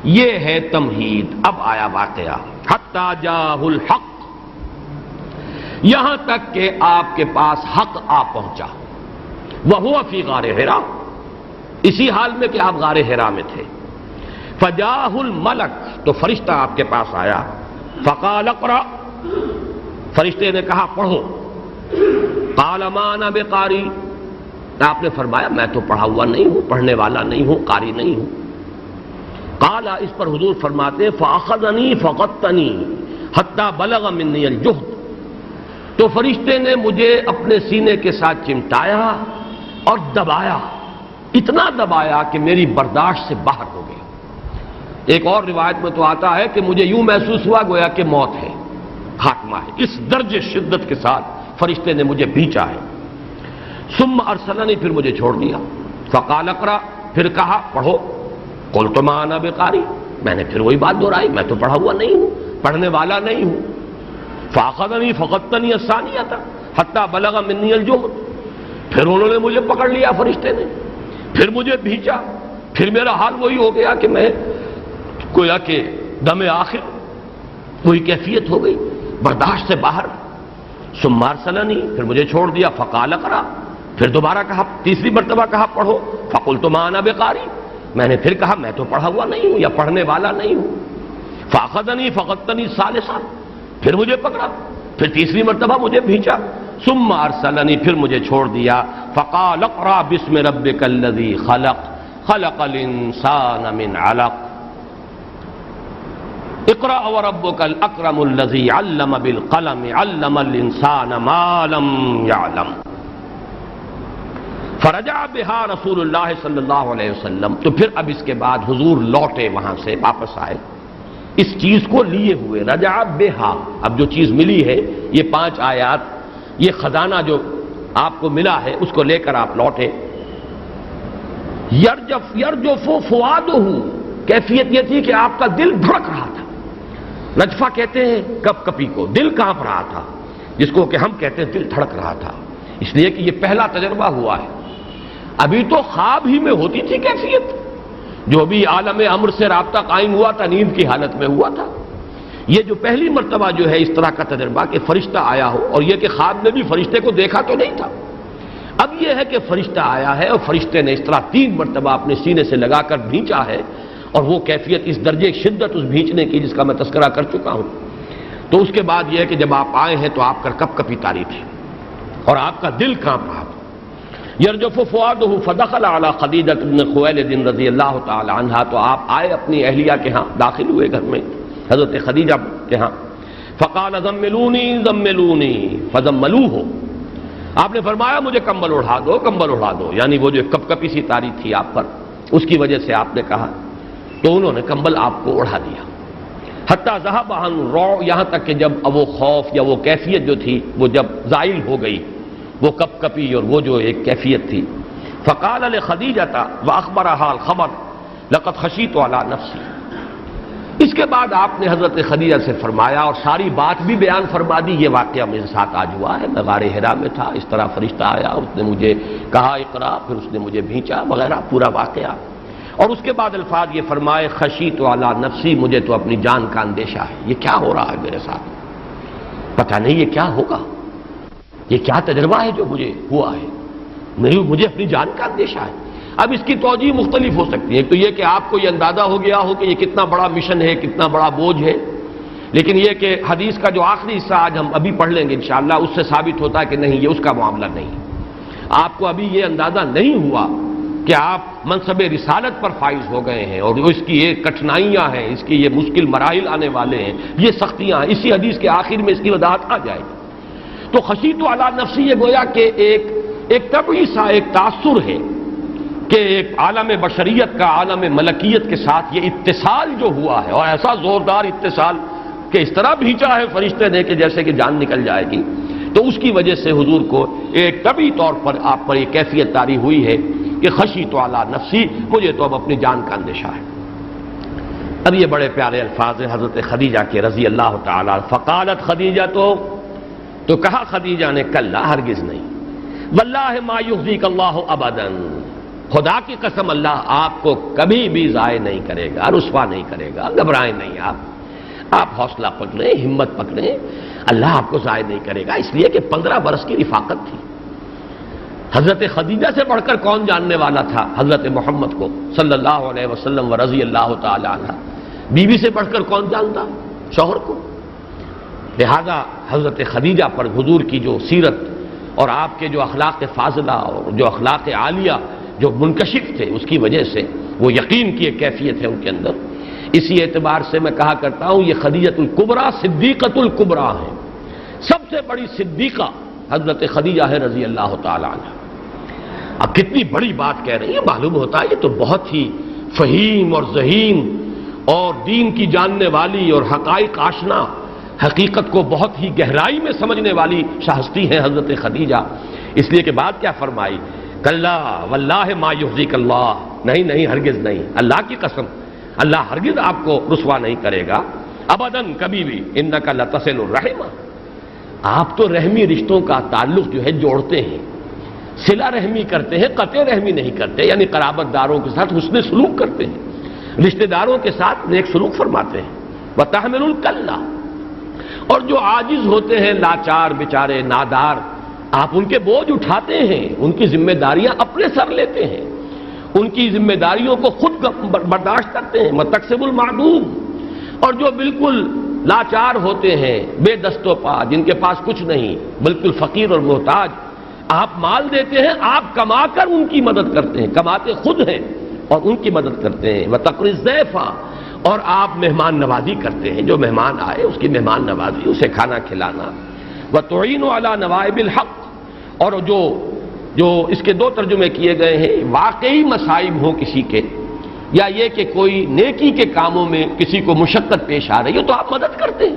یہ ہے تمہید۔ اب آیا واقعہ، حتی جاءہ الحق، یہاں تک کہ آپ کے پاس حق آ پہنچا، وہو فی غار حرا، اسی حال میں کہ آپ غار حرا میں تھے۔ فجاءہ الملک، تو فرشتہ آپ کے پاس آیا، فقال اقرأ، فرشتے نے کہا پڑھو۔ قال ما انا بقاری، آپ نے فرمایا میں تو پڑھا ہوا نہیں ہوں، پڑھنے والا نہیں ہوں، قاری نہیں ہوں۔ قال، اس پر حضور فرماتے ہیں فاخذنی فقدتنی حتی بلغ منی الجہد، تو فرشتے نے مجھے اپنے سینے کے ساتھ چمٹایا اور دبایا، اتنا دبایا کہ میری برداشت سے باہر ہو گیا۔ ایک اور روایت میں تو آتا ہے کہ مجھے یوں محسوس ہوا گویا کہ موت ہے، خاتمہ ہے، اس درجے شدت کے ساتھ فرشتے نے مجھے بھینچا ہے۔ ثم ارسلنی، پھر مجھے چھوڑ دیا۔ فقال اقرأ، پھر کہا پڑھو۔ قلت ما انا بقاری، میں نے پھر وہی بات دہرائی، میں تو پڑھا ہوا نہیں ہوں، پڑھنے والا نہیں ہوں۔ فاخذنی فقدتنی الثانیہ حتی بلغ منی الجہد، پھر انہوں نے مجھے پکڑ لیا فرشتے نے، پھر مجھے بھینچا، پھر میرا حال وہی ہو گیا کہ میں گویا کہ دم آخر وہی کیفیت ہو گئی، برداشت سے باہر۔ ثم ارسلنی، پھر مجھے چھوڑ دیا۔ فقال اقرأ، پھر دوبارہ کہا، تیسری مرتبہ کہا پڑھو۔ فقلت ما انا بقاری، میں نے پھر کہا میں تو پڑھا ہوا نہیں ہوں یا پڑھنے والا نہیں ہوں۔ فاخذنی فقدتنی ثالثا، پھر مجھے پکڑا، پھر تیسری مرتبہ مجھے بھینچا۔ ثم ارسلنی، پھر مجھے چھوڑ دیا۔ فقال اقرأ بسم ربک الذی خلق، خلق الانسان من علق، اقرأ وربک الاکرم الذی علم بالقلم، علم الانسان ما لم يعلم۔ فرجع بها رسول اللہ صلی اللہ علیہ وسلم، تو پھر اب اس کے بعد حضور لوٹے، وہاں سے واپس آئے اس چیز کو لیے ہوئے۔ رجع بها، اب جو چیز ملی ہے، یہ 5 آیات، یہ خزانہ جو آپ کو ملا ہے اس کو لے کر آپ لوٹے۔ یرجف فؤادہ، کیفیت یہ تھی کہ آپ کا دل دھڑک رہا تھا۔ رجفہ کہتے ہیں کپ کپی کو، دل کانپ رہا تھا، جس کو کہ ہم کہتے ہیں دل دھڑک رہا تھا، اس لیے کہ یہ پہلا تجربہ ہوا ہے۔ ابھی تو خواب ہی میں ہوتی تھی کیفیت، جو بھی عالم امر سے رابطہ قائم ہوا تھا نیند کی حالت میں ہوا تھا۔ یہ جو پہلی مرتبہ جو ہے اس طرح کا تجربہ کہ فرشتہ آیا ہو، اور یہ کہ خواب میں بھی فرشتے کو دیکھا تو نہیں تھا، اب یہ ہے کہ فرشتہ آیا ہے اور فرشتے نے اس طرح 3 مرتبہ اپنے سینے سے لگا کر بھینچا ہے، اور وہ کیفیت اس درجے شدت اس بھینچنے کی جس کا میں تذکرہ کر چکا ہوں۔ تو اس کے بعد یہ ہے کہ جب آپ آئے ہیں تو آپ کا کپ کپی طاری تھی اور آپ کا دل کانپ رہا تھا۔ یرجف فؤادہ فدخل علی خدیجہ بن خویلد رضی اللہ تعالی عنہا، تو آپ آئے اپنی اہلیہ کے ہاں، داخل ہوئے گھر میں حضرت خدیجہ کے ہاں۔ فقال ضملونی ضملونی فضملوہ، آپ نے فرمایا مجھے کمبل اڑا دو، کمبل اڑا دو، یعنی وہ جو کپ کپی سی طاری تھی آپ پر، اس کی وجہ سے آپ نے کہا، تو انہوں نے کمبل آپ کو اڑا دیا۔ حتی ذہب عن الروع، یہاں تک کہ جب وہ خوف یا وہ کیفیت جو تھی وہ جب زائل ہو گئی، وہ کپ کپی اور وہ جو ایک کیفیت تھی۔ فقال لخدیجہ واخبرها الخبر لقد خشیت علی نفسی، اس کے بعد آپ نے حضرت خدیجہ سے فرمایا اور ساری بات بھی بیان فرما دی، یہ واقعہ میرے ساتھ آج ہوا ہے، میں غار حرا میں تھا، اس طرح فرشتہ آیا، اس نے مجھے کہا اقرا، پھر اس نے مجھے بھینچا وغیرہ، پورا واقعہ۔ اور اس کے بعد الفاظ یہ فرمائے خشیت علی نفسی، مجھے تو اپنی جان کا اندیشہ ہے، یہ کیا ہو رہا ہے میرے ساتھ، پتہ نہیں یہ کیا ہوگا، یہ کیا تجربہ ہے جو مجھے ہوا ہے، مجھے اپنی جان کا اندیشہ ہے۔ اب اس کی توجیہ مختلف ہو سکتی ہے، ایک تو یہ کہ آپ کو یہ اندازہ ہو گیا ہو کہ یہ کتنا بڑا مشن ہے، کتنا بڑا بوجھ ہے، لیکن یہ کہ حدیث کا جو آخری حصہ آج ہم ابھی پڑھ لیں گے انشاءاللہ، اس سے ثابت ہوتا ہے کہ نہیں، یہ اس کا معاملہ نہیں، آپ کو ابھی یہ اندازہ نہیں ہوا کہ آپ منصب رسالت پر فائز ہو گئے ہیں، اور اس کی یہ کٹھنائیاں ہیں، اس کی یہ مشکل مراحل آنے والے ہیں، یہ سختیاں ہیں، اسی حدیث کے آخر میں اس کی وضاحت آ جائے گی۔ تو خشیت علی نفسی، یہ گویا کہ ایک طبعی سا ایک تاثر ہے کہ ایک عالم بشریت کا عالم ملکیت کے ساتھ یہ اتصال جو ہوا ہے، اور ایسا زوردار اتصال کہ اس طرح بھینچا ہے فرشتے نے کہ جیسے کہ جان نکل جائے گی، تو اس کی وجہ سے حضور کو ایک طبعی طور پر آپ پر یہ کیفیت طاری ہوئی ہے کہ خشیت علی نفسی، مجھے تو اب اپنی جان کا اندیشہ ہے۔ اب یہ بڑے پیارے الفاظ ہیں حضرت خدیجہ کے رضی اللہ تعالی۔ فقالت خدیجہ، تو کہا خدیجہ نے کلا، ہرگز نہیں، واللہ ما یخزیک اللہ ابدا، خدا کی قسم اللہ آپ کو کبھی بھی ضائع نہیں کرے گا، رسوا نہیں کرے گا، گھبرائیں نہیں آپ حوصلہ پکڑیں، ہمت پکڑیں، اللہ آپ کو ضائع نہیں کرے گا، اس لیے کہ 15 برس کی رفاقت تھی۔ حضرت خدیجہ سے بڑھ کر کون جاننے والا تھا حضرت محمد کو صلی اللہ علیہ وسلم و رضی اللہ تعالی عنہ؟ بیوی سے بڑھ کر کون جانتا شوہر کو؟ لہذا حضرت خدیجہ پر حضور کی جو سیرت اور آپ کے جو اخلاق فاضلہ اور جو اخلاق عالیہ جو منکشف تھے، اس کی وجہ سے وہ یقین کی ایک کیفیت ہے ان کے اندر۔ اسی اعتبار سے میں کہا کرتا ہوں یہ خدیجۃ الکبریٰ صدیقۃ الکبریٰ ہے، سب سے بڑی صدیقہ حضرت خدیجہ ہے رضی اللہ تعالی عنہ۔ اب کتنی بڑی بات کہہ رہی ہیں، معلوم ہوتا ہے یہ تو بہت ہی فہیم اور ذہین اور دین کی جاننے والی اور حقائق آشنا، حقیقت کو بہت ہی گہرائی میں سمجھنے والی شہستی ہے حضرت خدیجہ۔ اس لیے کہ بات کیا فرمائی؟ کلا واللہ ما یخزیک اللہ، نہیں ہرگز نہیں، اللہ کی قسم اللہ ہرگز آپ کو رسوا نہیں کرے گا، ابداً کبھی بھی۔ انک لتصل الرحم، آپ تو رحمی رشتوں کا تعلق جو ہے جوڑتے ہیں، صلہ رحمی کرتے ہیں، قطع رحمی نہیں کرتے، یعنی قرابت داروں کے ساتھ حسن سلوک کرتے ہیں، رشتہ داروں کے ساتھ نیک سلوک فرماتے ہیں۔ وتحمل الکلہ، اور جو عاجز ہوتے ہیں، لاچار بیچارے نادار، آپ ان کے بوجھ اٹھاتے ہیں، ان کی ذمہ داریاں اپنے سر لیتے ہیں، ان کی ذمہ داریوں کو خود برداشت کرتے ہیں۔ وتکسب المعدوم، اور جو بالکل لاچار ہوتے ہیں، بے دست و پا، جن کے پاس کچھ نہیں، بالکل فقیر اور محتاج، آپ مال دیتے ہیں، آپ کما کر ان کی مدد کرتے ہیں، کماتے خود ہیں اور ان کی مدد کرتے ہیں۔ وتقری الضیف، اور آپ مہمان نوازی کرتے ہیں، جو مہمان آئے اس کی مہمان نوازی، اسے کھانا کھلانا۔ وتعین علی نوائب الحق، اور جو اس کے 2 ترجمے کیے گئے ہیں، واقعی مصائب ہوں کسی کے، یا یہ کہ کوئی نیکی کے کاموں میں کسی کو مشقت پیش آ رہی ہو تو آپ مدد کرتے ہیں،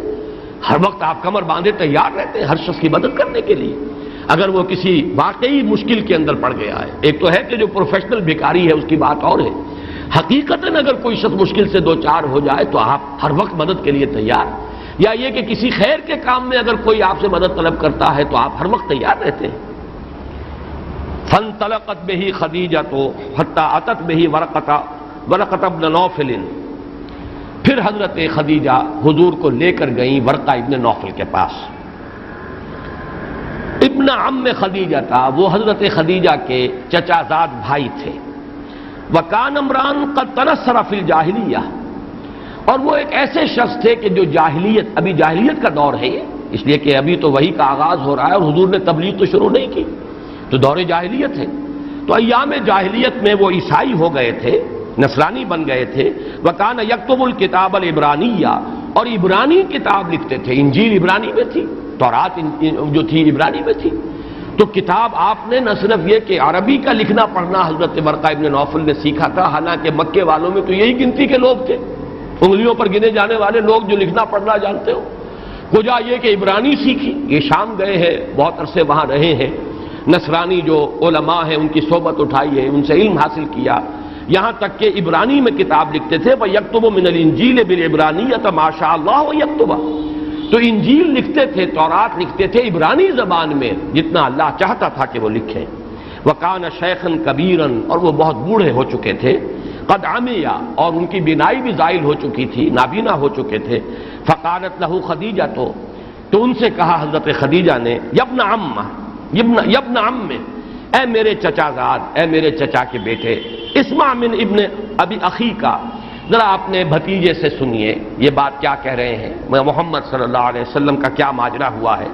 ہر وقت آپ کمر باندھے تیار رہتے ہیں ہر شخص کی مدد کرنے کے لیے اگر وہ کسی واقعی مشکل کے اندر پڑ گیا ہے۔ ایک تو ہے کہ جو پروفیشنل بھکاری ہے اس کی بات اور ہے، حقیقتاً اگر کوئی شخص مشکل سے 2-4 ہو جائے تو آپ ہر وقت مدد کے لیے تیار، یا یہ کہ کسی خیر کے کام میں اگر کوئی آپ سے مدد طلب کرتا ہے تو آپ ہر وقت تیار رہتے ہیں۔ فانطلقت بہ خدیجہ حتی اتت بہ ورقۃ بن نوفل، پھر حضرت خدیجہ حضور کو لے کر گئیں ورقہ ابن نوفل کے پاس۔ ابن عم خدیجہ تھا، وہ حضرت خدیجہ کے چچا زاد بھائی تھے۔ وکان امران قد تنصر فی الجاہلیہ، اور وہ ایک ایسے شخص تھے کہ جو جاہلیت، ابھی جاہلیت کا دور ہے، اس لیے کہ ابھی تو وحی کا آغاز ہو رہا ہے اور حضور نے تبلیغ تو شروع نہیں کی، تو دور جاہلیت ہے۔ تو ایام جاہلیت میں وہ عیسائی ہو گئے تھے، نصرانی بن گئے تھے۔ وکان یکتب الکتاب العبرانیہ، اور عبرانی کتاب لکھتے تھے، انجیل عبرانی میں تھی، تورات جو تھی عبرانی میں تھی۔ تو کتاب آپ نے نہ صرف یہ کہ عربی کا لکھنا پڑھنا حضرت ورقہ ابن نوفل نے سیکھا تھا، حالانکہ مکے والوں میں تو یہی گنتی کے لوگ تھے، انگلیوں پر گنے جانے والے لوگ جو لکھنا پڑھنا جانتے ہو۔ کجا یہ کہ عبرانی سیکھی، یہ شام گئے ہیں، بہت عرصے وہاں رہے ہیں، نصرانی جو علماء ہیں ان کی صحبت اٹھائی ہے، ان سے علم حاصل کیا، یہاں تک کہ عبرانی میں کتاب لکھتے تھے۔ وَيَكْتُبُ مِنَ الْإِنْجِيلِ بِالْعِبْرَانِيَّةِ مَا شَاءَ اللَّهُ يَكْتُبَ، تو انجیل لکھتے تھے، تورات لکھتے تھے عبرانی زبان میں، جتنا اللہ چاہتا تھا کہ وہ لکھیں۔ وَكَانَ شَيْخًا كَبِيرًا، اور وہ بہت بوڑھے ہو چکے تھے، قد عمي، اور ان کی بینائی بھی زائل ہو چکی تھی، نابینا ہو چکے تھے۔ فقالت له خدیجہ، تو ان سے کہا حضرت خدیجہ نے، یبن عم، اے میرے چچا زاد، اے میرے چچا کے بیٹے، اسمع من ابن ابی اخی کا، ذرا اپنے بھتیجے سے سنیے یہ بات کیا کہہ رہے ہیں، محمد صلی اللہ علیہ وسلم کا کیا ماجرا ہوا ہے۔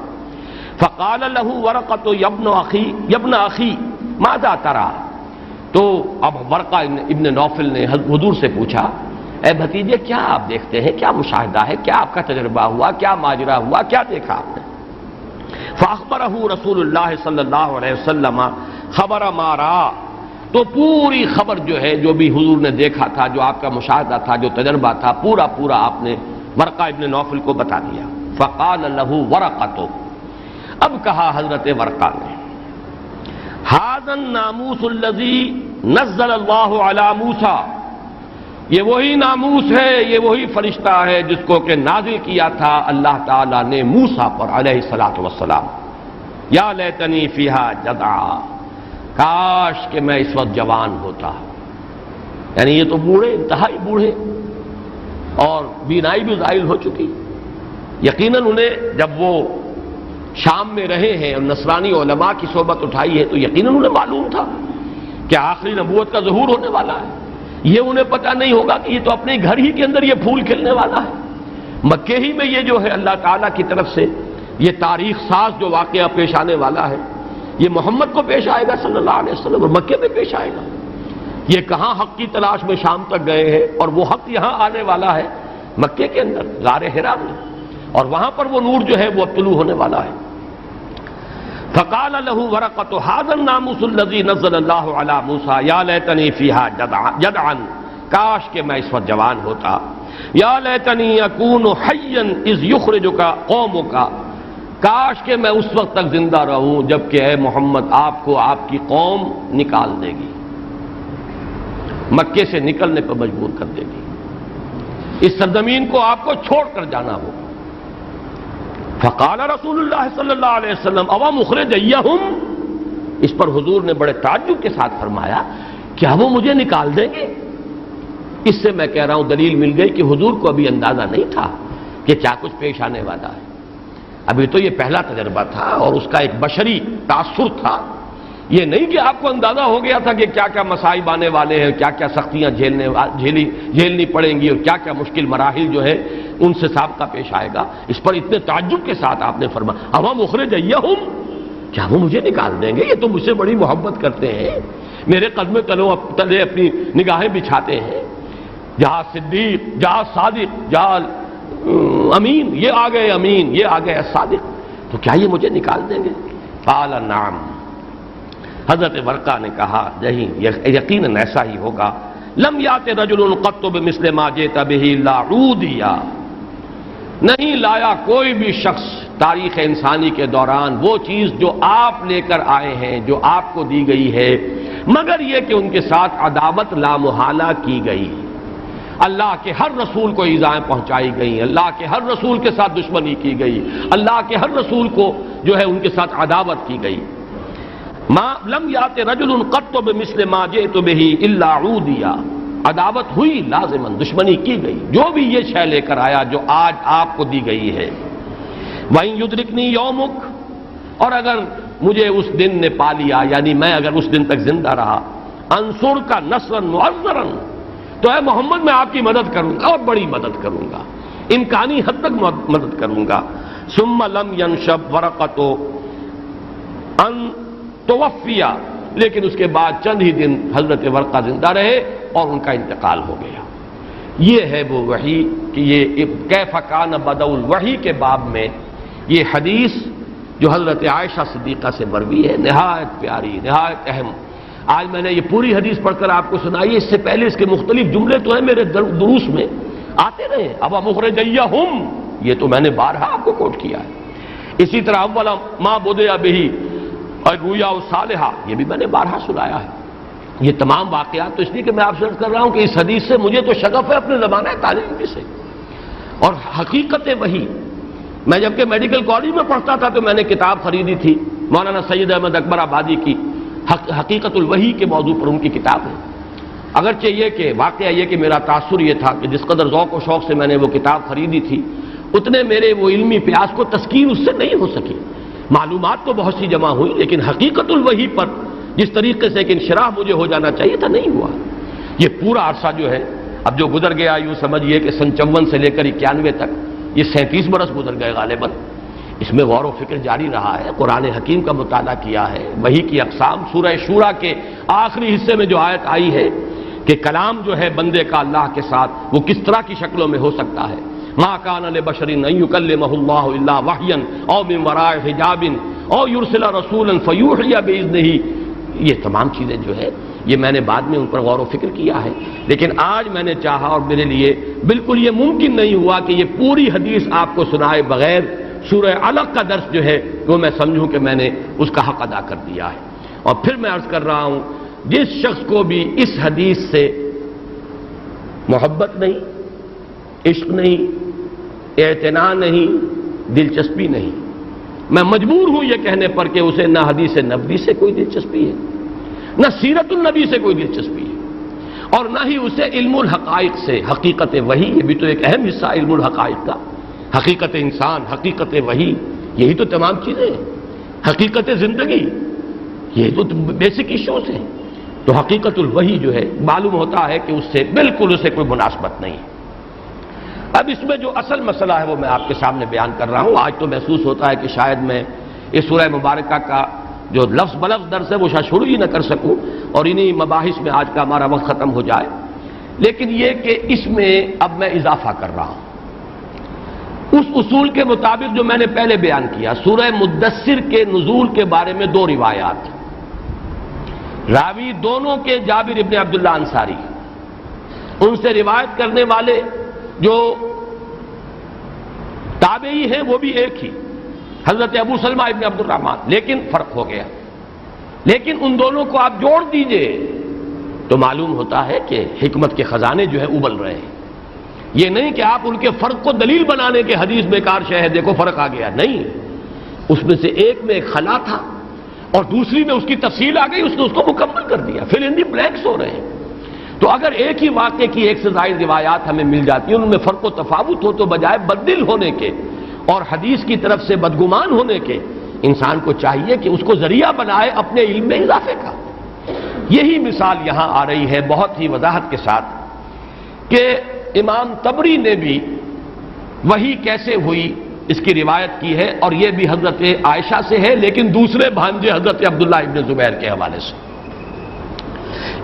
فقال له ورقۃ یبن اخی ماذا ترى، تو اب ورقہ ابن نوفل نے حضور سے پوچھا، اے بھتیجے کیا آپ دیکھتے ہیں، کیا مشاہدہ ہے، کیا آپ کا تجربہ ہوا، کیا ماجرا ہوا، کیا دیکھا آپ نے؟ فاخبرہ رسول اللہ صلی اللہ علیہ وسلم خبر ما رأى، تو پوری خبر جو ہے، جو بھی حضور نے دیکھا تھا، جو آپ کا مشاہدہ تھا، جو تجربہ تھا، پورا آپ نے ورقہ ابن نوفل کو بتا دیا۔ فقال له ورقۃ، اب کہا حضرت ورقہ نے، ھذا الناموس الذی نزل اللہ علی موسیٰ، یہ وہی ناموس ہے، یہ وہی فرشتہ ہے جس کو کہ نازل کیا تھا اللہ تعالیٰ نے موسیٰ پر علیہ الصلوۃ والسلام۔ یا لیتنی فیہا جدعا، کاش کہ میں اس وقت جوان ہوتا. یعنی یہ تو بوڑھے، انتہائی بوڑھے، اور بینائی بھی زائل ہو چکی. یقیناً انہیں جب وہ شام میں رہے ہیں اور نصرانی علماء کی صحبت اٹھائی ہے تو یقیناً انہیں معلوم تھا کہ آخری نبوت کا ظہور ہونے والا ہے. یہ انہیں پتہ نہیں ہوگا کہ یہ تو اپنے گھر ہی کے اندر یہ پھول کھلنے والا ہے. مکے ہی میں یہ جو ہے اللہ تعالیٰ کی طرف سے یہ تاریخ ساز جو واقعہ پیش آنے والا ہے، یہ محمد کو پیش آئے گا صلی اللہ علیہ وسلم، اور مکے میں پیش آئے گا. یہ کہاں حق کی تلاش میں شام تک گئے ہیں، اور وہ حق یہاں آنے والا ہے مکے کے اندر غار حرا میں، اور وہاں پر وہ نور جو ہے وہ اب طلوع ہونے والا ہے. فقال له ورقة هذا الناموس الذي نزل الله على موسى یا لیتنی فیہا جدعا، کاش کہ میں اس وقت جوان ہوتا. یا لیتنی اکون حیا اذ یخرجک قومک، کاش کہ میں اس وقت تک زندہ رہوں جبکہ اے محمد آپ کو آپ کی قوم نکال دے گی، مکے سے نکلنے پر مجبور کر دے گی، اس سرزمین کو آپ کو چھوڑ کر جانا ہوگا. فقال رسول اللہ صلی اللہ علیہ وسلم اوا مخرجیہم، اس پر حضور نے بڑے تعجب کے ساتھ فرمایا کیا وہ مجھے نکال دیں گے؟ اس سے میں کہہ رہا ہوں دلیل مل گئی کہ حضور کو ابھی اندازہ نہیں تھا کہ کیا کچھ پیش آنے والا ہے. ابھی تو یہ پہلا تجربہ تھا اور اس کا ایک بشری تاثر تھا. یہ نہیں کہ آپ کو اندازہ ہو گیا تھا کہ کیا کیا مصائب آنے والے ہیں، کیا کیا سختیاں جھیلنی پڑیں گی، اور کیا کیا مشکل مراحل جو ہے ان سے سابقہ پیش آئے گا. اس پر اتنے تعجب کے ساتھ آپ نے فرمایا اوا مخرجیہم، کیا وہ مجھے نکال دیں گے؟ یہ تو مجھ سے بڑی محبت کرتے ہیں، میرے قدم تلے اپنی نگاہیں بچھاتے ہیں. جہاں صدیق، جہاں صادق، جہاں امین، یہ آ گئے امین، یہ آ گئے صادق، تو کیا یہ مجھے نکال دیں گے؟ قال نعم، حضرت ورقہ نے کہا نہیں، یقیناً ایسا ہی ہوگا. لم یات رجل قط بمثل ما جئت به الا عودیا، نہیں لایا کوئی بھی شخص تاریخ انسانی کے دوران وہ چیز جو آپ لے کر آئے ہیں، جو آپ کو دی گئی ہے، مگر یہ کہ ان کے ساتھ عداوت لامحالہ کی گئی. اللہ کے ہر رسول کو ایذائیں پہنچائی گئیں، اللہ کے ہر رسول کے ساتھ دشمنی کی گئی، اللہ کے ہر رسول کو جو ہے ان کے ساتھ عداوت کی گئی. ما لم یات رجل قط بمثل ما جئت به الا عودیا، عداوت ہوئی لازماً، دشمنی کی گئی جو بھی یہ شے لے کر آیا جو آج آپ کو دی گئی ہے. وَإِن يُدْرِكْنِي يَوْمُكَ، اور اگر مجھے اس دن نے پا لیا، یعنی میں اگر اس دن تک زندہ رہا، انصرک نصرا معذرا، تو اے محمد میں آپ کی مدد کروں گا اور بڑی مدد کروں گا، امکانی حد تک مدد کروں گا. ثم لم ينشب ورقۃ ان توفیا، لیکن اس کے بعد چند ہی دن حضرت ورقہ زندہ رہے اور ان کا انتقال ہو گیا. یہ ہے وہ وحی کہ یہ کیف کان بدء الوحی کے باب میں یہ حدیث جو حضرت عائشہ صدیقہ سے مروی ہے، نہایت پیاری، نہایت اہم. آج میں نے یہ پوری حدیث پڑھ کر آپ کو سنائی، اس سے پہلے اس کے مختلف جملے تو ہیں میرے دروس میں آتے رہے. ابا مخرجیہم، یہ تو میں نے بارہا آپ کو کوٹ کیا ہے. اسی طرح اولا ما بدأ بہ الرؤیا الصالحہ، یہ بھی میں نے بارہا سنایا ہے. یہ تمام واقعات تو اس لیے کہ میں آپ سے عرض کر رہا ہوں کہ اس حدیث سے مجھے تو شغف ہے اپنے زمانہ تعلیم سے. اور حقیقت وحی، میں جبکہ میڈیکل کالج میں پڑھتا تھا تو میں نے کتاب خریدی تھی مولانا سید احمد اکبر آبادی کی، حقیقت الوحی کے موضوع پر ان کی کتاب ہے. اگرچہ یہ کہ واقعہ یہ کہ میرا تاثر یہ تھا کہ جس قدر ذوق و شوق سے میں نے وہ کتاب خریدی تھی، اتنے میرے وہ علمی پیاس کو تسکین اس سے نہیں ہو سکی. معلومات تو بہت سی جمع ہوئی لیکن حقیقت الوحی پر جس طریقے سے ایک انشراح مجھے ہو جانا چاہیے تھا نہیں ہوا. یہ پورا عرصہ جو ہے اب جو گزر گیا، یوں سمجھیے کہ سن 54 سے لے کر 91 تک یہ 37 برس گزر گئے غالباً. اس میں غور و فکر جاری رہا ہے، قرآن حکیم کا مطالعہ کیا ہے، وحی کی اقسام، سورہ شورى کے آخری حصے میں جو آیت آئی ہے کہ کلام جو ہے بندے کا اللہ کے ساتھ وہ کس طرح کی شکلوں میں ہو سکتا ہے. ما کان لبشر ان یکلمہ اللہ الا وحیا او من وراء حجاب او یرسل رسولا فیوحی باذنہ، یہ تمام چیزیں جو ہے یہ میں نے بعد میں ان پر غور و فکر کیا ہے. لیکن آج میں نے چاہا اور میرے لیے بالکل یہ ممکن نہیں ہوا کہ یہ پوری حدیث آپ کو سنائے بغیر سورہ علق کا درس جو ہے وہ میں سمجھوں کہ میں نے اس کا حق ادا کر دیا ہے. اور پھر میں عرض کر رہا ہوں جس شخص کو بھی اس حدیث سے محبت نہیں، عشق نہیں، اعتناء نہیں، دلچسپی نہیں، میں مجبور ہوں یہ کہنے پر کہ اسے نہ حدیث نبوی سے کوئی دلچسپی ہے نہ سیرت النبی سے کوئی دلچسپی ہے، اور نہ ہی اسے علم الحقائق سے، حقیقت وحی، یہ بھی تو ایک اہم حصہ علم الحقائق کا، حقیقت انسان، حقیقت وحی، یہی تو تمام چیزیں ہیں، حقیقت زندگی، یہ تو بیسک ایشوز ہیں۔ تو حقیقت الوحی جو ہے معلوم ہوتا ہے کہ اس سے بالکل اسے کوئی مناسبت نہیں ہے۔ اب اس میں جو اصل مسئلہ ہے وہ میں آپ کے سامنے بیان کر رہا ہوں۔ آج تو محسوس ہوتا ہے کہ شاید میں اس سورہ مبارکہ کا جو لفظ بلفظ درس ہے وہ شاید شروع ہی نہ کر سکوں، اور انہی مباحث میں آج کا ہمارا وقت ختم ہو جائے، لیکن یہ کہ اس میں اب میں اضافہ کر رہا ہوں اس اصول کے مطابق جو میں نے پہلے بیان کیا۔ سورہ مدثر کے نزول کے بارے میں دو روایات، راوی دونوں کے جابر ابن عبداللہ انصاری، ان سے روایت کرنے والے جو تابعی ہیں وہ بھی ایک ہی، حضرت ابو سلمہ ابن عبد الرحمن، لیکن فرق ہو گیا۔ لیکن ان دونوں کو آپ جوڑ دیجئے تو معلوم ہوتا ہے کہ حکمت کے خزانے جو ہے ابل رہے ہیں۔ یہ نہیں کہ آپ ان کے فرق کو دلیل بنانے کے حدیث بیکار شے ہے، دیکھو فرق آ گیا، نہیں، اس میں سے ایک میں ایک خلا تھا اور دوسری میں اس کی تفصیل آ گئی، اس نے اس کو مکمل کر دیا، فل ان دی بلینکس ہو رہے ہیں۔ تو اگر ایک ہی واقعے کی ایک سے زائد روایات ہمیں مل جاتی ہیں، ان میں فرق و تفاوت ہو تو بجائے بددل ہونے کے اور حدیث کی طرف سے بدگمان ہونے کے، انسان کو چاہیے کہ اس کو ذریعہ بنائے اپنے علم میں اضافے کا۔ یہی مثال یہاں آ رہی ہے بہت ہی وضاحت کے ساتھ کہ امام طبری نے بھی وحی کیسے ہوئی اس کی روایت کی ہے، اور یہ بھی حضرت عائشہ سے ہے، لیکن دوسرے بھانجے حضرت عبداللہ ابن زبیر کے حوالے سے۔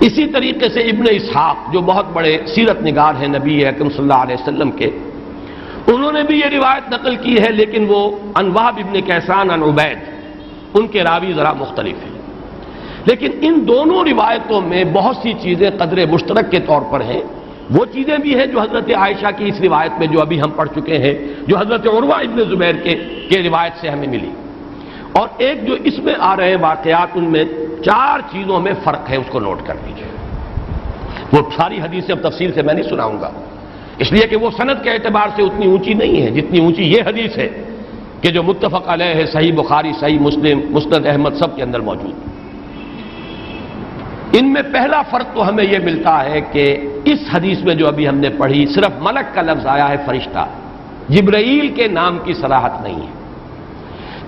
اسی طریقے سے ابن اسحاق جو بہت بڑے سیرت نگار ہیں نبی اکرم صلی اللہ علیہ وسلم کے، انہوں نے بھی یہ روایت نقل کی ہے، لیکن وہ عن وہب ابن کیسان عن عبید، ان کے راوی ذرا مختلف ہیں۔ لیکن ان دونوں روایتوں میں بہت سی چیزیں قدر مشترک کے طور پر ہیں، وہ چیزیں بھی ہیں جو حضرت عائشہ کی اس روایت میں جو ابھی ہم پڑھ چکے ہیں، جو حضرت عروہ ابن زبیر کے روایت سے ہمیں ملی، اور ایک جو اس میں آ رہے واقعات، ان میں 4 چیزوں میں فرق ہے، اس کو نوٹ کر لیجیے۔ وہ ساری حدیثیں اب تفصیل سے میں نہیں سناؤں گا، اس لیے کہ وہ سند کے اعتبار سے اتنی اونچی نہیں ہے جتنی اونچی یہ حدیث ہے کہ جو متفق علیہ ہے، صحیح بخاری، صحیح مسلم، مسند احمد سب کے اندر موجود۔ ان میں پہلا فرق تو ہمیں یہ ملتا ہے کہ اس حدیث میں جو ابھی ہم نے پڑھی صرف ملک کا لفظ آیا ہے، فرشتہ، جبرائیل کے نام کی صراحت نہیں ہے،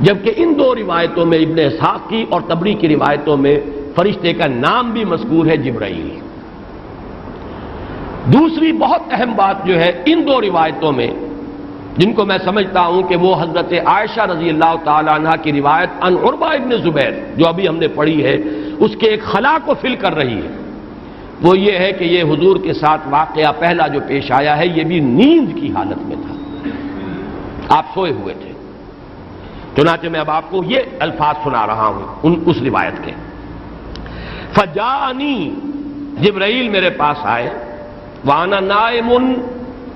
جبکہ ان دو روایتوں میں ابن اسحاق کی اور طبری کی روایتوں میں فرشتے کا نام بھی مذکور ہے، جبرائیل۔ دوسری بہت اہم بات جو ہے ان دو روایتوں میں، جن کو میں سمجھتا ہوں کہ وہ حضرت عائشہ رضی اللہ تعالی عنہ کی روایت عن عروہ ابن زبیر جو ابھی ہم نے پڑھی ہے، اس کے ایک خلا کو فل کر رہی ہے، وہ یہ ہے کہ یہ حضور کے ساتھ واقعہ پہلا جو پیش آیا ہے، یہ بھی نیند کی حالت میں تھا، آپ سوئے ہوئے تھے۔ چنانچہ میں اب آپ کو یہ الفاظ سنا رہا ہوں اس روایت کے۔ فجاءنی، جبرائیل میرے پاس آئے، وانا نائم،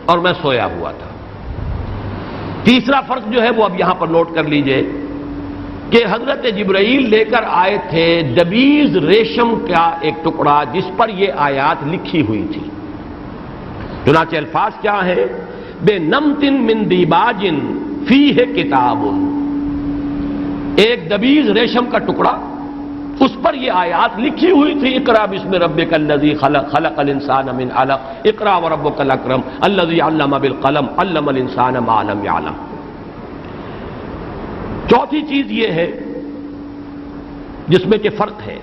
اور میں سویا ہوا تھا۔ تیسرا فرق جو ہے وہ اب یہاں پر نوٹ کر لیجئے کہ حضرت جبرائیل لے کر آئے تھے دبیز ریشم کا ایک ٹکڑا جس پر یہ آیات لکھی ہوئی تھی۔ چنانچہ الفاظ کیا ہے؟ بے نمت من دیباج فیہ کتاب، ایک دبیز ریشم کا ٹکڑا، اس پر یہ آیات لکھی ہوئی تھی، اقرا بسم ربک الذی خلق، خلق الانسان من علق، اقرا وربک الاکرم الذی علم بالقلم، علم الانسان ما لم یعلم۔ چوتھی چیز یہ ہے جس میں کہ فرق ہے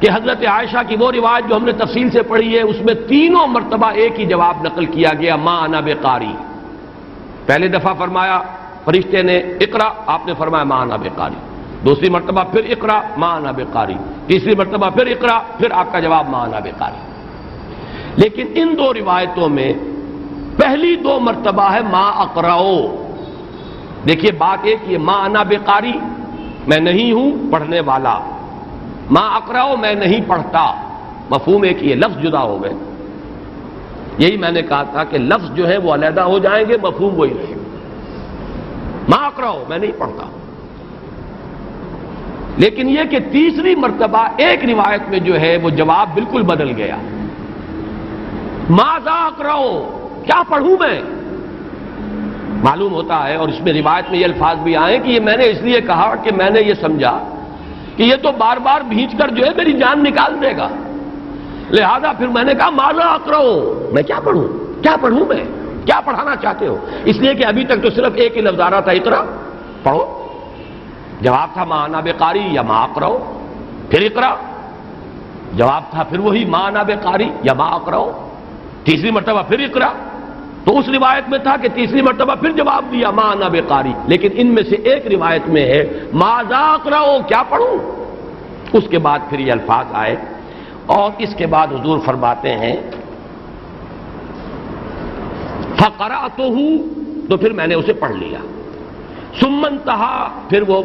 کہ حضرت عائشہ کی وہ روایت جو ہم نے تفصیل سے پڑھی ہے، اس میں تینوں مرتبہ ایک ہی جواب نقل کیا گیا، ما انا بقاری۔ پہلے دفعہ فرمایا فرشتے نے اقرا، آپ نے فرمایا ما انا بقاری، دوسری مرتبہ پھر اقرا ما انا بقاری، تیسری مرتبہ پھر اقرا، پھر آپ کا جواب ما انا بقاری۔ لیکن ان دو روایتوں میں پہلی 2 مرتبہ ہے ما اقراؤ۔ دیکھیے بات ایک یہ، ما انا بقاری میں نہیں ہوں پڑھنے والا، ما اقراؤ میں نہیں پڑھتا، مفہوم ایک یہ، لفظ جدا ہو گئے۔ یہی میں نے کہا تھا کہ لفظ جو ہے وہ علیحدہ ہو جائیں گے، مفہوم وہی رہے گا۔ ما اقراؤ میں نہیں پڑھتا، لیکن یہ کہ تیسری مرتبہ ایک روایت میں جو ہے وہ جواب بالکل بدل گیا، ماذا اقرأ، کیا پڑھوں میں؟ معلوم ہوتا ہے، اور اس میں روایت میں یہ الفاظ بھی آئے کہ یہ میں نے اس لیے کہا کہ میں نے یہ سمجھا کہ یہ تو بار بار بھینچ کر جو ہے میری جان نکال دے گا. لہذا پھر میں نے کہا ماذا اقرأ، میں کیا پڑھوں، کیا پڑھوں، میں کیا پڑھانا چاہتے ہو؟ اس لیے کہ ابھی تک تو صرف ایک ہی لفظ آ رہا تھا، اقرا، پڑھو. جواب تھا ما انا بقاری یا ما اقرأ. پھر اقرا، جواب تھا پھر وہی ما انا بقاری یا ما اقرأ. تیسری مرتبہ پھر اقرا. تو اس روایت میں تھا کہ تیسری مرتبہ پھر جواب دیا ما انا بقاری، لیکن ان میں سے ایک روایت میں ہے ماذا اقرأ، کیا پڑھوں. اس کے بعد پھر یہ الفاظ آئے اور اس کے بعد حضور فرماتے ہیں فقرأتہ، تو پھر میں نے اسے پڑھ لیا. ثم انتہا، پھر وہ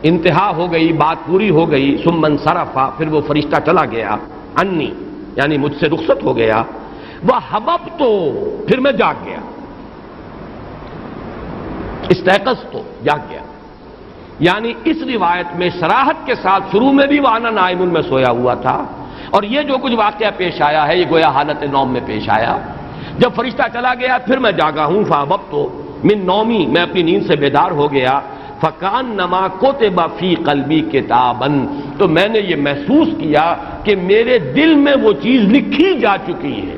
انتہا ہو گئی، بات پوری ہو گئی. ثم انصرف، پھر وہ فرشتہ چلا گیا. انی، یعنی مجھ سے رخصت ہو گیا. وحببت، پھر میں جاگ گیا. استيقظت، جاگ گیا. یعنی اس روایت میں صراحت کے ساتھ شروع میں بھی وانا نائم میں سویا ہوا تھا، اور یہ جو کچھ واقعہ پیش آیا ہے یہ گویا حالت نوم میں پیش آیا. جب فرشتہ چلا گیا پھر میں جاگا ہوں. فحببت من نومی، میں اپنی نیند سے بیدار ہو گیا. فکانما کتب فی قلبی کتابا، تو میں نے یہ محسوس کیا کہ میرے دل میں وہ چیز لکھی جا چکی ہے.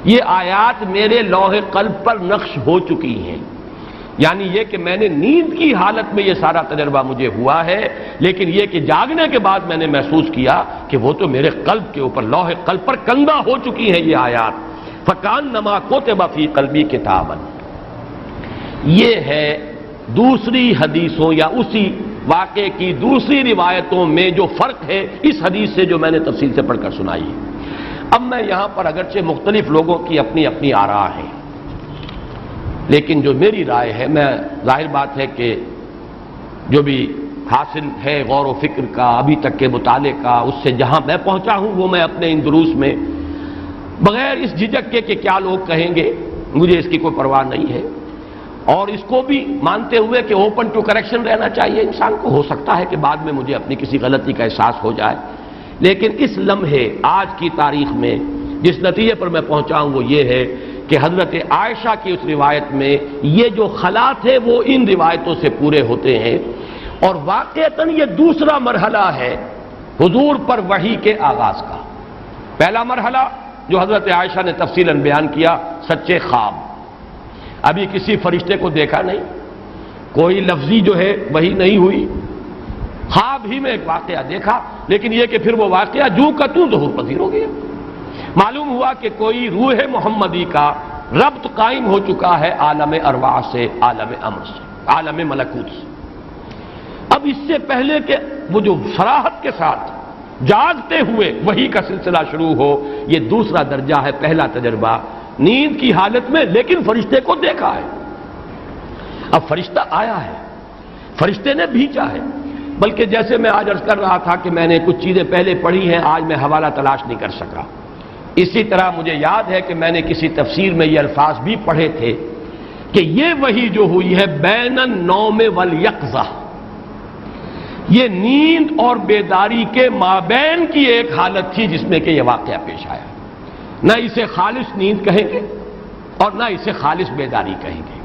یہ آیات میرے لوح قلب پر نقش ہو چکی ہیں. یعنی یہ کہ میں نے نیند کی حالت میں یہ سارا تجربہ مجھے ہوا ہے، لیکن یہ کہ جاگنے کے بعد میں نے محسوس کیا کہ وہ تو میرے قلب کے اوپر، لوح قلب پر کندہ ہو چکی ہیں یہ آیات. فکانما کتب فی قلبی کتابا. یہ ہے دوسری حدیثوں یا اسی واقعے کی دوسری روایتوں میں جو فرق ہے اس حدیث سے جو میں نے تفصیل سے پڑھ کر سنائی ہے. اب میں یہاں پر اگرچہ مختلف لوگوں کی اپنی اپنی آراء ہیں، لیکن جو میری رائے ہے، میں ظاہر بات ہے کہ جو بھی حاصل ہے غور و فکر کا ابھی تک کے مطالعے کا، اس سے جہاں میں پہنچا ہوں وہ میں اپنے ان دروس میں بغیر اس جھجک کے کہ کیا لوگ کہیں گے، مجھے اس کی کوئی پرواہ نہیں ہے، اور اس کو بھی مانتے ہوئے کہ اوپن ٹو کریکشن رہنا چاہیے انسان کو. ہو سکتا ہے کہ بعد میں مجھے اپنی کسی غلطی کا احساس ہو جائے، لیکن اس لمحے آج کی تاریخ میں جس نتیجے پر میں پہنچا ہوں وہ یہ ہے کہ حضرت عائشہ کی اس روایت میں یہ جو خلات ہے وہ ان روایتوں سے پورے ہوتے ہیں، اور واقعتاً یہ دوسرا مرحلہ ہے حضور پر وحی کے آغاز کا. پہلا مرحلہ جو حضرت عائشہ نے تفصیلاً بیان کیا، سچے خواب. ابھی کسی فرشتے کو دیکھا نہیں، کوئی لفظی جو ہے وہی نہیں ہوئی، خواب ہی میں ایک واقعہ دیکھا، لیکن یہ کہ پھر وہ واقعہ جوں کا توں ظہور پذیر ہو گیا. معلوم ہوا کہ کوئی روح محمدی کا ربط قائم ہو چکا ہے عالم ارواح سے، عالم امر سے، عالم ملکوت سے. اب اس سے پہلے کہ وہ جو صراحت کے ساتھ جاگتے ہوئے وحی کا سلسلہ شروع ہو، یہ دوسرا درجہ ہے. پہلا تجربہ نیند کی حالت میں لیکن فرشتے کو دیکھا ہے. اب فرشتہ آیا ہے، فرشتے نے بھیجا ہے. بلکہ جیسے میں آج عرض کر رہا تھا کہ میں نے کچھ چیزیں پہلے پڑھی ہیں، آج میں حوالہ تلاش نہیں کر سکا. اسی طرح مجھے یاد ہے کہ میں نے کسی تفسیر میں یہ الفاظ بھی پڑھے تھے کہ یہ وحی جو ہوئی ہے بین النوم والیقظہ، یہ نیند اور بیداری کے مابین کی ایک حالت تھی جس میں کہ یہ واقعہ پیش آیا. نہ اسے خالص نیند کہیں گے اور نہ اسے خالص بیداری کہیں گے،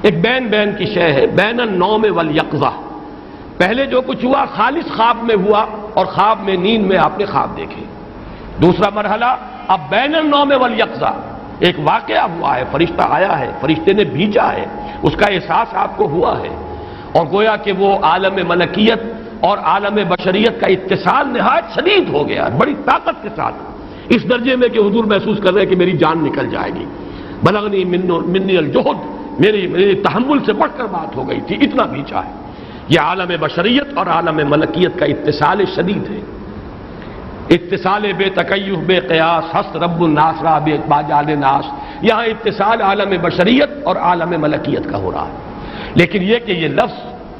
ایک بین بین کی شے ہے، بین النوم والیقظہ. پہلے جو کچھ ہوا خالص خواب میں ہوا، اور خواب میں، نیند میں آپ نے خواب دیکھے. دوسرا مرحلہ اب بین النوم والیقظہ، ایک واقعہ ہوا ہے، فرشتہ آیا ہے، فرشتے نے بھیجا ہے، اس کا احساس آپ کو ہوا ہے، اور گویا کہ وہ عالم ملکیت اور عالم بشریت کا اتصال نہایت شدید ہو گیا بڑی طاقت کے ساتھ، اس درجے میں کہ حضور محسوس کر رہے ہیں کہ میری جان نکل جائے گی. بلغنی منی الجہد، میری تحمل سے بڑھ کر بات ہو گئی تھی، اتنا بھیجا ہے. یہ عالم بشریت اور عالم ملکیت کا اتصال شدید ہے. اتصال بے تکیف بے قیاس، ہست رب الناس را بے باجال ناس. یہاں اتصال عالم بشریت اور عالم ملکیت کا ہو رہا ہے. لیکن یہ کہ یہ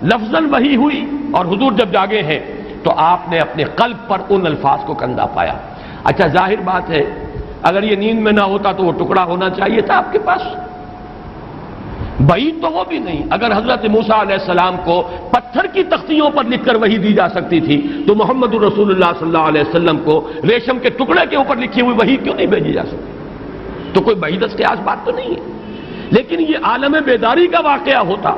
لفظاً وحی ہوئی، اور حضور جب جاگے ہیں تو آپ نے اپنے قلب پر ان الفاظ کو کندہ پایا. اچھا ظاہر بات ہے اگر یہ نیند میں نہ ہوتا تو وہ ٹکڑا ہونا چاہیے تھا آپ کے پاس. بعید تو وہ بھی نہیں. اگر حضرت موسیٰ علیہ السلام کو پتھر کی تختیوں پر لکھ کر وحی دی جا سکتی تھی تو محمد رسول اللہ صلی اللہ علیہ وسلم کو ریشم کے ٹکڑے کے اوپر لکھی ہوئی وحی کیوں نہیں بھیجی جا سکتی؟ تو کوئی بعیدت کے آس بات تو نہیں ہے. لیکن یہ عالم بیداری کا واقعہ ہوتا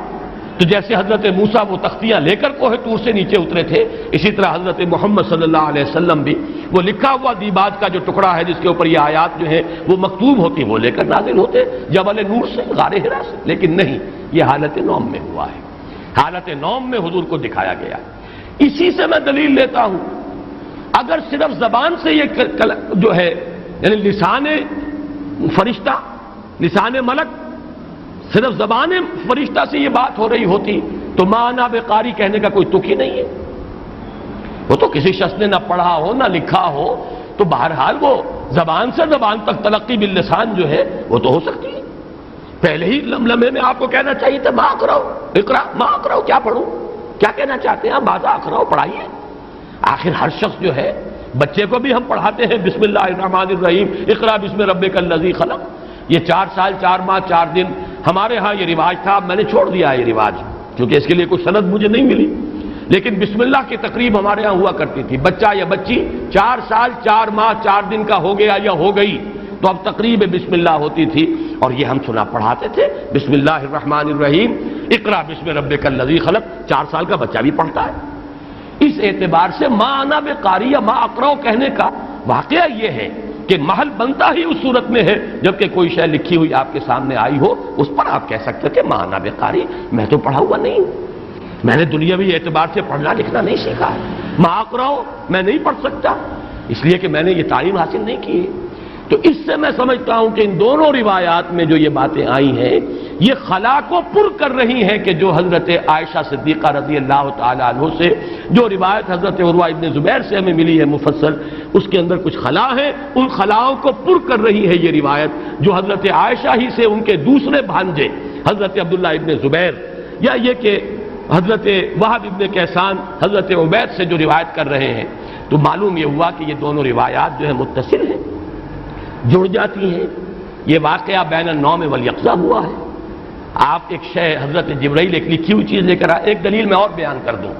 تو جیسے حضرت موسیٰ وہ تختیاں لے کر کوہ طور سے نیچے اترے تھے، اسی طرح حضرت محمد صلی اللہ علیہ وسلم بھی وہ لکھا ہوا دیباج کا جو ٹکڑا ہے جس کے اوپر یہ آیات جو ہے وہ مکتوب ہوتی وہ لے کر نازل ہوتے جبل نور سے، غار حرا سے. لیکن نہیں، یہ حالت نوم میں ہوا ہے، حالت نوم میں حضور کو دکھایا گیا. اسی سے میں دلیل لیتا ہوں، اگر صرف زبان سے یہ جو ہے یعنی لسان فرشتہ، لسان ملک، صرف زبان فرشتہ سے یہ بات ہو رہی ہوتی تو معنی بقاری کہنے کا کوئی تک ہی نہیں ہے. وہ تو کسی شخص نے نہ پڑھا ہو نہ لکھا ہو تو بہرحال وہ زبان سے زبان تک تلقی باللسان جو ہے وہ تو ہو سکتی ہے. پہلے ہی لمحے میں آپ کو کہنا چاہیے تھا ما اقرأ، اقرا ما اقرأ، کیا پڑھوں، کیا کہنا چاہتے ہیں ماذا اقرأ، پڑھائیے. آخر ہر شخص جو ہے، بچے کو بھی ہم پڑھاتے ہیں بسم اللہ الرحمن الرحیم اقرأ بسم ربک الذی خلق. یہ 4 سال 4 ماہ 4 دن ہمارے ہاں یہ رواج تھا، اب میں نے چھوڑ دیا ہے یہ رواج کیونکہ اس کے لیے کوئی سند مجھے نہیں ملی. لیکن بسم اللہ کی تقریب ہمارے ہاں ہوا کرتی تھی. بچہ یا بچی 4 سال 4 ماہ 4 دن کا ہو گیا یا ہو گئی تو اب تقریب بسم اللہ ہوتی تھی اور یہ ہم سنا پڑھاتے تھے بسم اللہ الرحمن الرحیم اقرأ بسم ربک الذی خلق. 4 سال کا بچہ بھی پڑھتا ہے. اس اعتبار سے ما انا بقاری یا ما اقرأ کہنے کا واقعہ یہ ہے کہ محل بنتا ہی اس صورت میں ہے جبکہ کوئی شے لکھی ہوئی آپ کے سامنے آئی ہو، اس پر آپ کہہ سکتے کہ ما انا بقاری، میں تو پڑھا ہوا نہیں ہوں، میں نے دنیاوی اعتبار سے پڑھنا لکھنا نہیں سیکھا ہے. ما اقرأ میں نہیں پڑھ سکتا اس لیے کہ میں نے یہ تعلیم حاصل نہیں کی ہے. تو اس سے میں سمجھتا ہوں کہ ان دونوں روایات میں جو یہ باتیں آئی ہیں یہ خلا کو پر کر رہی ہیں کہ جو حضرت عائشہ صدیقہ رضی اللہ تعالیٰ عنہ سے جو روایت حضرت عروہ ابن زبیر سے ہمیں ملی ہے مفصل، اس کے اندر کچھ خلا ہے، ان خلاؤں کو پر کر رہی ہے یہ روایت جو حضرت عائشہ ہی سے ان کے دوسرے بھانجے حضرت عبداللہ ابن زبیر یا یہ کہ حضرت وہب ابن کیسان حضرت عبید سے جو روایت کر رہے ہیں. تو معلوم یہ ہوا کہ یہ دونوں روایات جو ہے متصل ہیں، جڑ جاتی ہیں. یہ واقعہ بین النوم والیقظہ ہوا ہے. آپ ایک شے حضرت جبرائیل ایک لکھی ہوئی چیز لے کر آئے. ایک دلیل میں اور بیان کر دوں،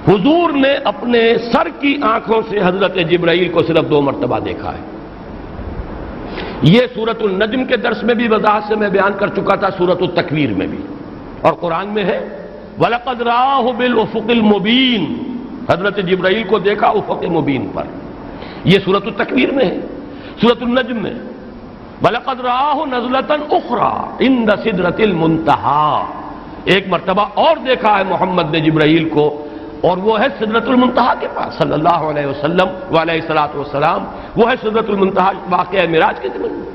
حضور نے اپنے سر کی آنکھوں سے حضرت جبرائیل کو صرف 2 مرتبہ دیکھا ہے. یہ سورۃ النجم کے درس میں بھی وضاحت سے میں بیان کر چکا تھا، سورۃ التکویر میں بھی، اور قرآن میں ہے وَلَقَدْ رَآهُ بِالْأُفُقِ الْمُبِينِ، حضرت جبرائیل کو دیکھا افق مبین پر. یہ سورۃ التکویر میں ہے. سورۃ النجم میں وَلَقَدْ رَآهُ نَزْلَةً أُخْرَى عِنْدَ سِدْرَةِ الْمُنتَهَى، ایک مرتبہ اور دیکھا ہے محمد نے جبرائیل کو، اور وہ ہے سدرۃ المنتہا کے پاس صلی اللہ علیہ وسلم وعلیہ الصلوۃ والسلام. وہ ہے سدرۃ المنتہا، واقعہ معراج کے ضمن میں.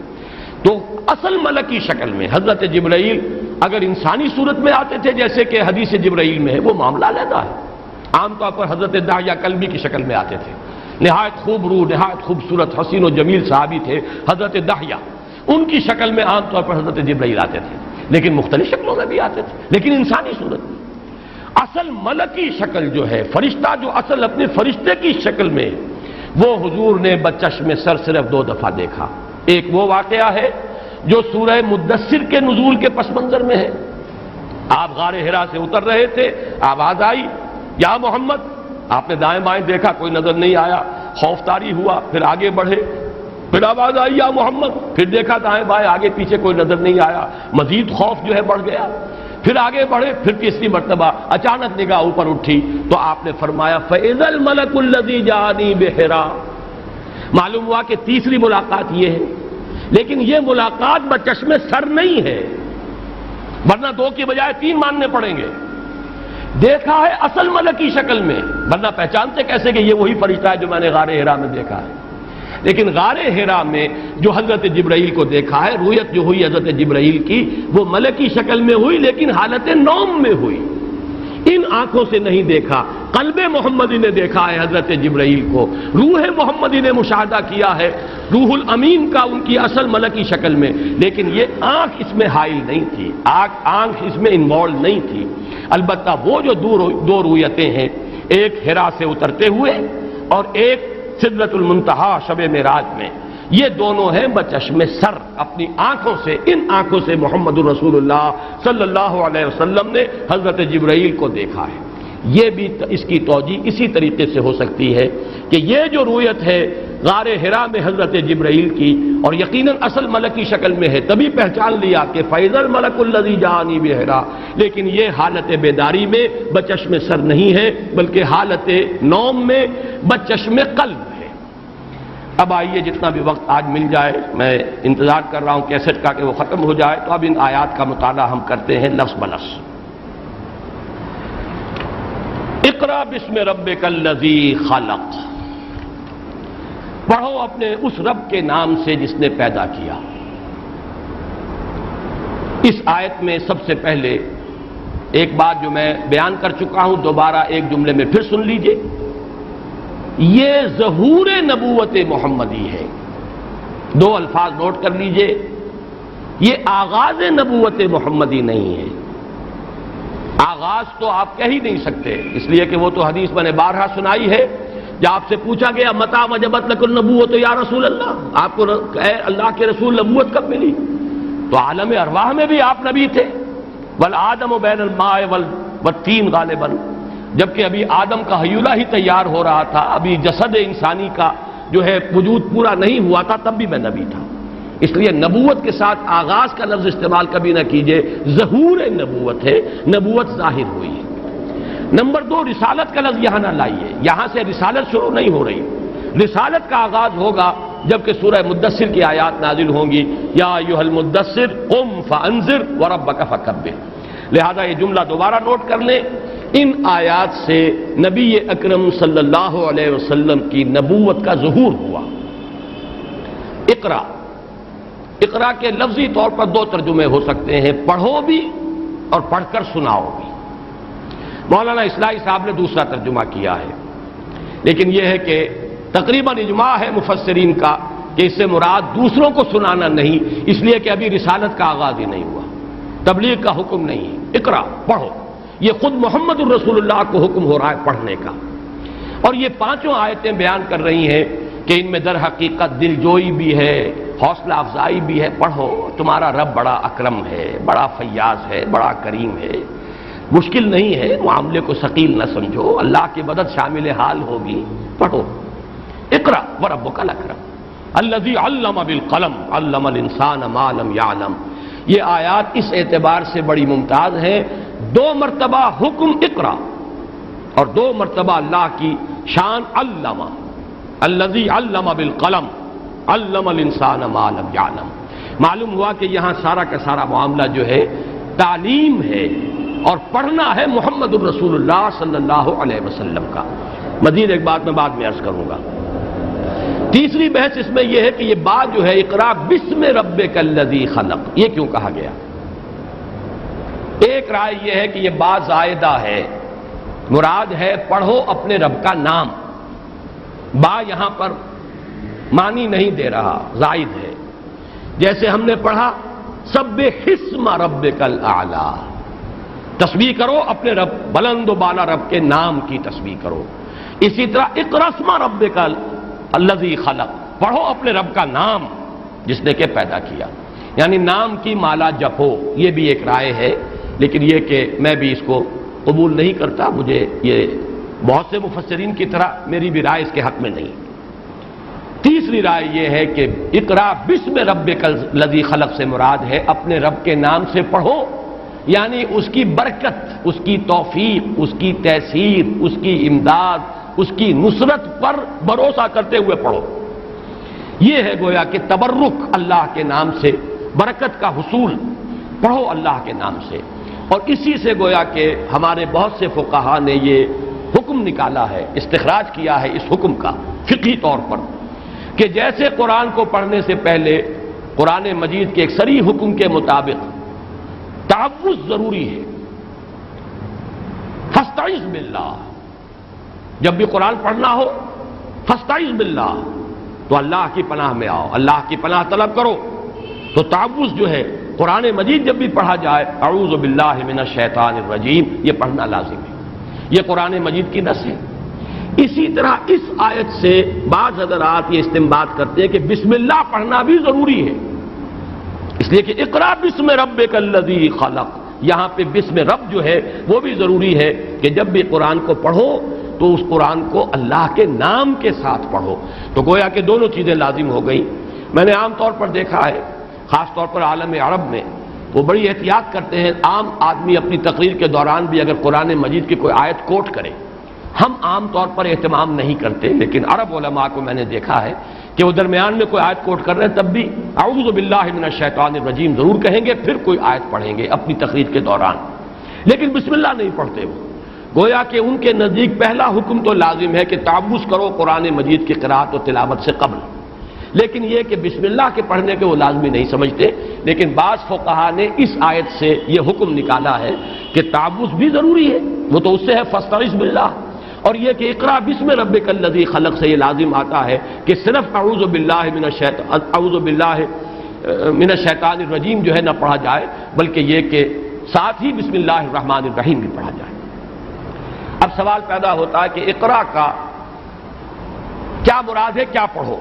تو اصل ملکی شکل میں حضرت جبرائیل اگر انسانی صورت میں آتے تھے جیسے کہ حدیث جبرائیل میں ہے، وہ معاملہ علیحدہ ہے. عام طور پر حضرت داہیہ کلبی کی شکل میں آتے تھے. نہایت خوب روح، نہایت خوبصورت حسین و جمیل صحابی تھے حضرت داہیہ، ان کی شکل میں عام طور پر حضرت جبرائیل آتے تھے، لیکن مختلف شکلوں میں بھی آتے تھے، لیکن انسانی صورت میں. اصل ملکی شکل جو ہے، فرشتہ جو اصل اپنے فرشتے کی شکل میں، وہ حضور نے بچشم سر صرف 2 دفعہ دیکھا. ایک وہ واقعہ ہے جو سورہ مدثر کے نزول کے پس منظر میں ہے. آپ غار حرا سے اتر رہے تھے، آواز آئی یا محمد، آپ نے دائیں بائیں دیکھا کوئی نظر نہیں آیا، خوف طاری ہوا، پھر آگے بڑھے، پھر آواز آئی یا محمد، پھر دیکھا دائیں بائیں آگے پیچھے کوئی نظر نہیں آیا، مزید خوف جو ہے بڑھ گیا. پھر آگے بڑھے، پھر تیسری مرتبہ اچانک نگاہ اوپر اٹھی تو آپ نے فرمایا فَإِذَا الْمَلَكُ الَّذِي جَاءَنِي بِحِرَا. معلوم ہوا کہ تیسری ملاقات یہ ہے، لیکن یہ ملاقات بچشم سر نہیں ہے، ورنہ 2 کی بجائے 3 ماننے پڑیں گے. دیکھا ہے اصل ملکی شکل میں، ورنہ پہچانتے کیسے کہ یہ وہی فرشتہ ہے جو میں نے غار حرا میں دیکھا ہے. لیکن غار حرا میں جو حضرت جبرائیل کو دیکھا ہے، رؤیت جو ہوئی حضرت جبرائیل کی، وہ ملکی شکل میں ہوئی لیکن حالت نوم میں ہوئی. ان آنکھوں سے نہیں دیکھا، قلب محمدی نے دیکھا ہے حضرت جبرائیل کو، روح محمدی نے مشاہدہ کیا ہے روح الامین کا ان کی اصل ملکی شکل میں. لیکن یہ آنکھ اس میں حائل نہیں تھی، آنکھ اس میں انوالو نہیں تھی. البتہ وہ جو 2 رؤیتیں ہیں، ایک حرا سے اترتے ہوئے اور ایک سدرۃ المنتہا شب معراج میں، یہ دونوں ہیں بچشم سر، اپنی آنکھوں سے، ان آنکھوں سے محمد رسول اللہ صلی اللہ علیہ وسلم نے حضرت جبرائیل کو دیکھا ہے. یہ بھی اس کی توجیہ اسی طریقے سے ہو سکتی ہے کہ یہ جو رؤیت ہے غار حرا میں حضرت جبرائیل کی، اور یقیناً اصل ملکی شکل میں ہے، تبھی پہچان لیا کہ فَإِذَا الْمَلَكُ الَّذِي جَاءَنِي بِحِرَا، لیکن یہ حالت بیداری میں بچشم سر نہیں ہے، بلکہ حالت نوم میں بچشم قلب ہے۔ اب آئیے جتنا بھی وقت آج مل جائے، میں انتظار کر رہا ہوں کیسٹ کا کہ وہ ختم ہو جائے، تو اب ان آیات کا مطالعہ ہم کرتے ہیں لفظ بلفظ۔ اقرأ بسم ربک الذی خلق، پڑھو اپنے اس رب کے نام سے جس نے پیدا کیا۔ اس آیت میں سب سے پہلے ایک بات جو میں بیان کر چکا ہوں، دوبارہ ایک جملے میں پھر سن لیجئے، یہ ظہور نبوت محمدی ہے۔ دو الفاظ نوٹ کر لیجئے، یہ آغاز نبوت محمدی نہیں ہے۔ آغاز تو آپ کہہ ہی نہیں سکتے، اس لیے کہ وہ تو حدیث میں نے بارہا سنائی ہے، جب آپ سے پوچھا گیا متى وجبت لک النبوۃ یا رسول اللہ، آپ کو اے اللہ کے رسول نبوت کب ملی؟ تو عالم ارواح میں بھی آپ نبی تھے، والآدم بین الماء والطین غالباً، جبکہ ابھی آدم کا حیولہ ہی تیار ہو رہا تھا، ابھی جسد انسانی کا جو ہے وجود پورا نہیں ہوا تھا، تب بھی میں نبی تھا۔ اس لیے نبوت کے ساتھ آغاز کا لفظ استعمال کبھی نہ کیجئے، ظہور نبوت ہے، نبوت ظاہر ہوئی ہے۔ نمبر دو، رسالت کا لفظ یہاں نہ لائیے، یہاں سے رسالت شروع نہیں ہو رہی، رسالت کا آغاز ہوگا جبکہ سورہ مدثر کی آیات نازل ہوں گی، یا ایھا المدثر قم فانذر وربک فکبر۔ لہذا یہ جملہ دوبارہ نوٹ کر لیں، ان آیات سے نبی اکرم صلی اللہ علیہ وسلم کی نبوت کا ظہور ہوا۔ اقرا، اقرا کے لفظی طور پر دو ترجمے ہو سکتے ہیں، پڑھو بھی اور پڑھ کر سناؤ بھی۔ مولانا اصلاحی صاحب نے دوسرا ترجمہ کیا ہے، لیکن یہ ہے کہ تقریباً اجماع ہے مفسرین کا کہ اس سے مراد دوسروں کو سنانا نہیں، اس لیے کہ ابھی رسالت کا آغاز ہی نہیں ہوا، تبلیغ کا حکم نہیں ہے۔ اقرا، پڑھو، یہ خود محمد الرسول اللہ کو حکم ہو رہا ہے پڑھنے کا۔ اور یہ پانچوں آیتیں بیان کر رہی ہیں کہ ان میں در حقیقت دل جوئی بھی ہے، حوصلہ افزائی بھی ہے، پڑھو، تمہارا رب بڑا اکرم ہے، بڑا فیاض ہے، بڑا کریم ہے، مشکل نہیں ہے، معاملے کو ثقیل نہ سمجھو، اللہ کی مدد شامل حال ہوگی، پڑھو۔ اقرأ وربک الاکرم الذی علم بالقلم علم الانسان ما لم یعلم۔ یہ آیات اس اعتبار سے بڑی ممتاز ہے، دو مرتبہ حکم اقرأ اور دو مرتبہ اللہ کی شان علم، الذی علم بالقلم علم الانسان ما لم یعلم۔ معلوم ہوا کہ یہاں سارا کا سارا معاملہ جو ہے تعلیم ہے، اور پڑھنا ہے محمد الرسول اللہ صلی اللہ علیہ وسلم کا۔ مزید ایک بات میں بعد میں عرض کروں گا۔ تیسری بحث اس میں یہ ہے کہ یہ بات جو ہے اقرا بسم ربک الذی خلق، یہ کیوں کہا گیا؟ ایک رائے یہ ہے کہ یہ بات زائدہ ہے، مراد ہے پڑھو اپنے رب کا نام، با یہاں پر معنی نہیں دے رہا، زائد ہے۔ جیسے ہم نے پڑھا سبح اسم ربک الاعلی، تسبیح کرو اپنے رب بلند و بالا رب کے نام کی تسبیح کرو۔ اسی طرح اقرأ اسم ربک الذی خلق، پڑھو اپنے رب کا نام جس نے کہ پیدا کیا، یعنی نام کی مالا جپو۔ یہ بھی ایک رائے ہے، لیکن یہ کہ میں بھی اس کو قبول نہیں کرتا، مجھے یہ بہت سے مفسرین کی طرح میری بھی رائے اس کے حق میں نہیں۔ تیسری رائے یہ ہے کہ اقرأ بسم ربک الذی خلق سے مراد ہے اپنے رب کے نام سے پڑھو، یعنی اس کی برکت، اس کی توفیق، اس کی تیسیر، اس کی امداد، اس کی نصرت پر بھروسہ کرتے ہوئے پڑھو۔ یہ ہے گویا کہ تبرک اللہ کے نام سے، برکت کا حصول، پڑھو اللہ کے نام سے۔ اور اسی سے گویا کہ ہمارے بہت سے فقہا نے یہ حکم نکالا ہے، استخراج کیا ہے اس حکم کا فقہی طور پر، کہ جیسے قرآن کو پڑھنے سے پہلے قرآن مجید کے ایک صریح حکم کے مطابق تعوذ ضروری ہے، فاستعذ باللہ، جب بھی قرآن پڑھنا ہو فاستعذ باللہ، تو اللہ کی پناہ میں آؤ، اللہ کی پناہ طلب کرو۔ تو تعوذ جو ہے قرآن مجید جب بھی پڑھا جائے اعوذ باللہ من الشیطان الرجیم، یہ پڑھنا لازم ہے، یہ قرآن مجید کی نص ہے۔ اسی طرح اس آیت سے بعض حضرات یہ استنباط کرتے ہیں کہ بسم اللہ پڑھنا بھی ضروری ہے، اس لیے کہ اقرأ بسم ربک الذی خلق، یہاں پہ بسم رب جو ہے وہ بھی ضروری ہے کہ جب بھی قرآن کو پڑھو تو اس قرآن کو اللہ کے نام کے ساتھ پڑھو. تو گویا کہ دونوں چیزیں لازم ہو گئیں. میں نے عام طور پر دیکھا ہے، خاص طور پر عالم عرب میں وہ بڑی احتیاط کرتے ہیں. عام آدمی اپنی تقریر کے دوران بھی اگر قرآن مجید کی کوئی آیت کوٹ کرے، ہم عام طور پر اہتمام نہیں کرتے، لیکن عرب علماء کو میں نے دیکھا ہے کہ وہ درمیان میں کوئی آیت کوٹ کر رہے ہیں تب بھی اعوذ باللہ من الشیطان الرجیم ضرور کہیں گے، پھر کوئی آیت پڑھیں گے اپنی تقریر کے دوران، لیکن بسم اللہ نہیں پڑھتے وہ. گویا کہ ان کے نزدیک پہلا حکم تو لازم ہے کہ تعوذ کرو قرآن مجید کی قرأت و تلاوت سے قبل، لیکن یہ کہ بسم اللہ کے پڑھنے کے وہ لازمی نہیں سمجھتے. لیکن بعض فقہا نے اس آیت سے یہ حکم نکالا ہے کہ تعوذ بھی ضروری ہے، وہ تو اس سے ہے فاستعذ باللہ. اور یہ کہ اقرا بسم ربک الذی خلق سے یہ لازم آتا ہے کہ صرف اعوذ باللہ من الشیطان الرجیم جو ہے نہ پڑھا جائے، بلکہ یہ کہ ساتھ ہی بسم اللہ الرحمن الرحیم بھی پڑھا جائے. اب سوال پیدا ہوتا ہے کہ اقرا کا کیا مراد ہے، کیا پڑھو؟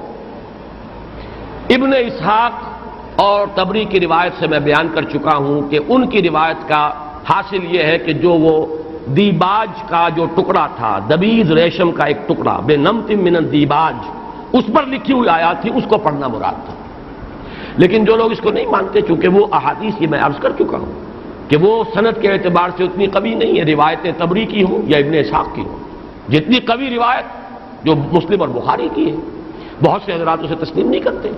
ابن اسحاق اور طبری کی روایت سے میں بیان کر چکا ہوں کہ ان کی روایت کا حاصل یہ ہے کہ جو وہ دیباج کا جو ٹکڑا تھا، دبیز ریشم کا ایک ٹکڑا، بے نمت من الدیباج، اس پر لکھی ہوئی آیات تھی، اس کو پڑھنا مراد تھا. لیکن جو لوگ اس کو نہیں مانتے، چونکہ وہ احادیث یہ میں عرض کر چکا ہوں کہ وہ سند کے اعتبار سے اتنی قوی نہیں ہے، روایتیں طبری کی ہوں یا ابن اسحاق کی ہوں. جتنی قوی روایت جو مسلم اور بخاری کی ہے، بہت سے حضرات اسے تسلیم نہیں کرتے.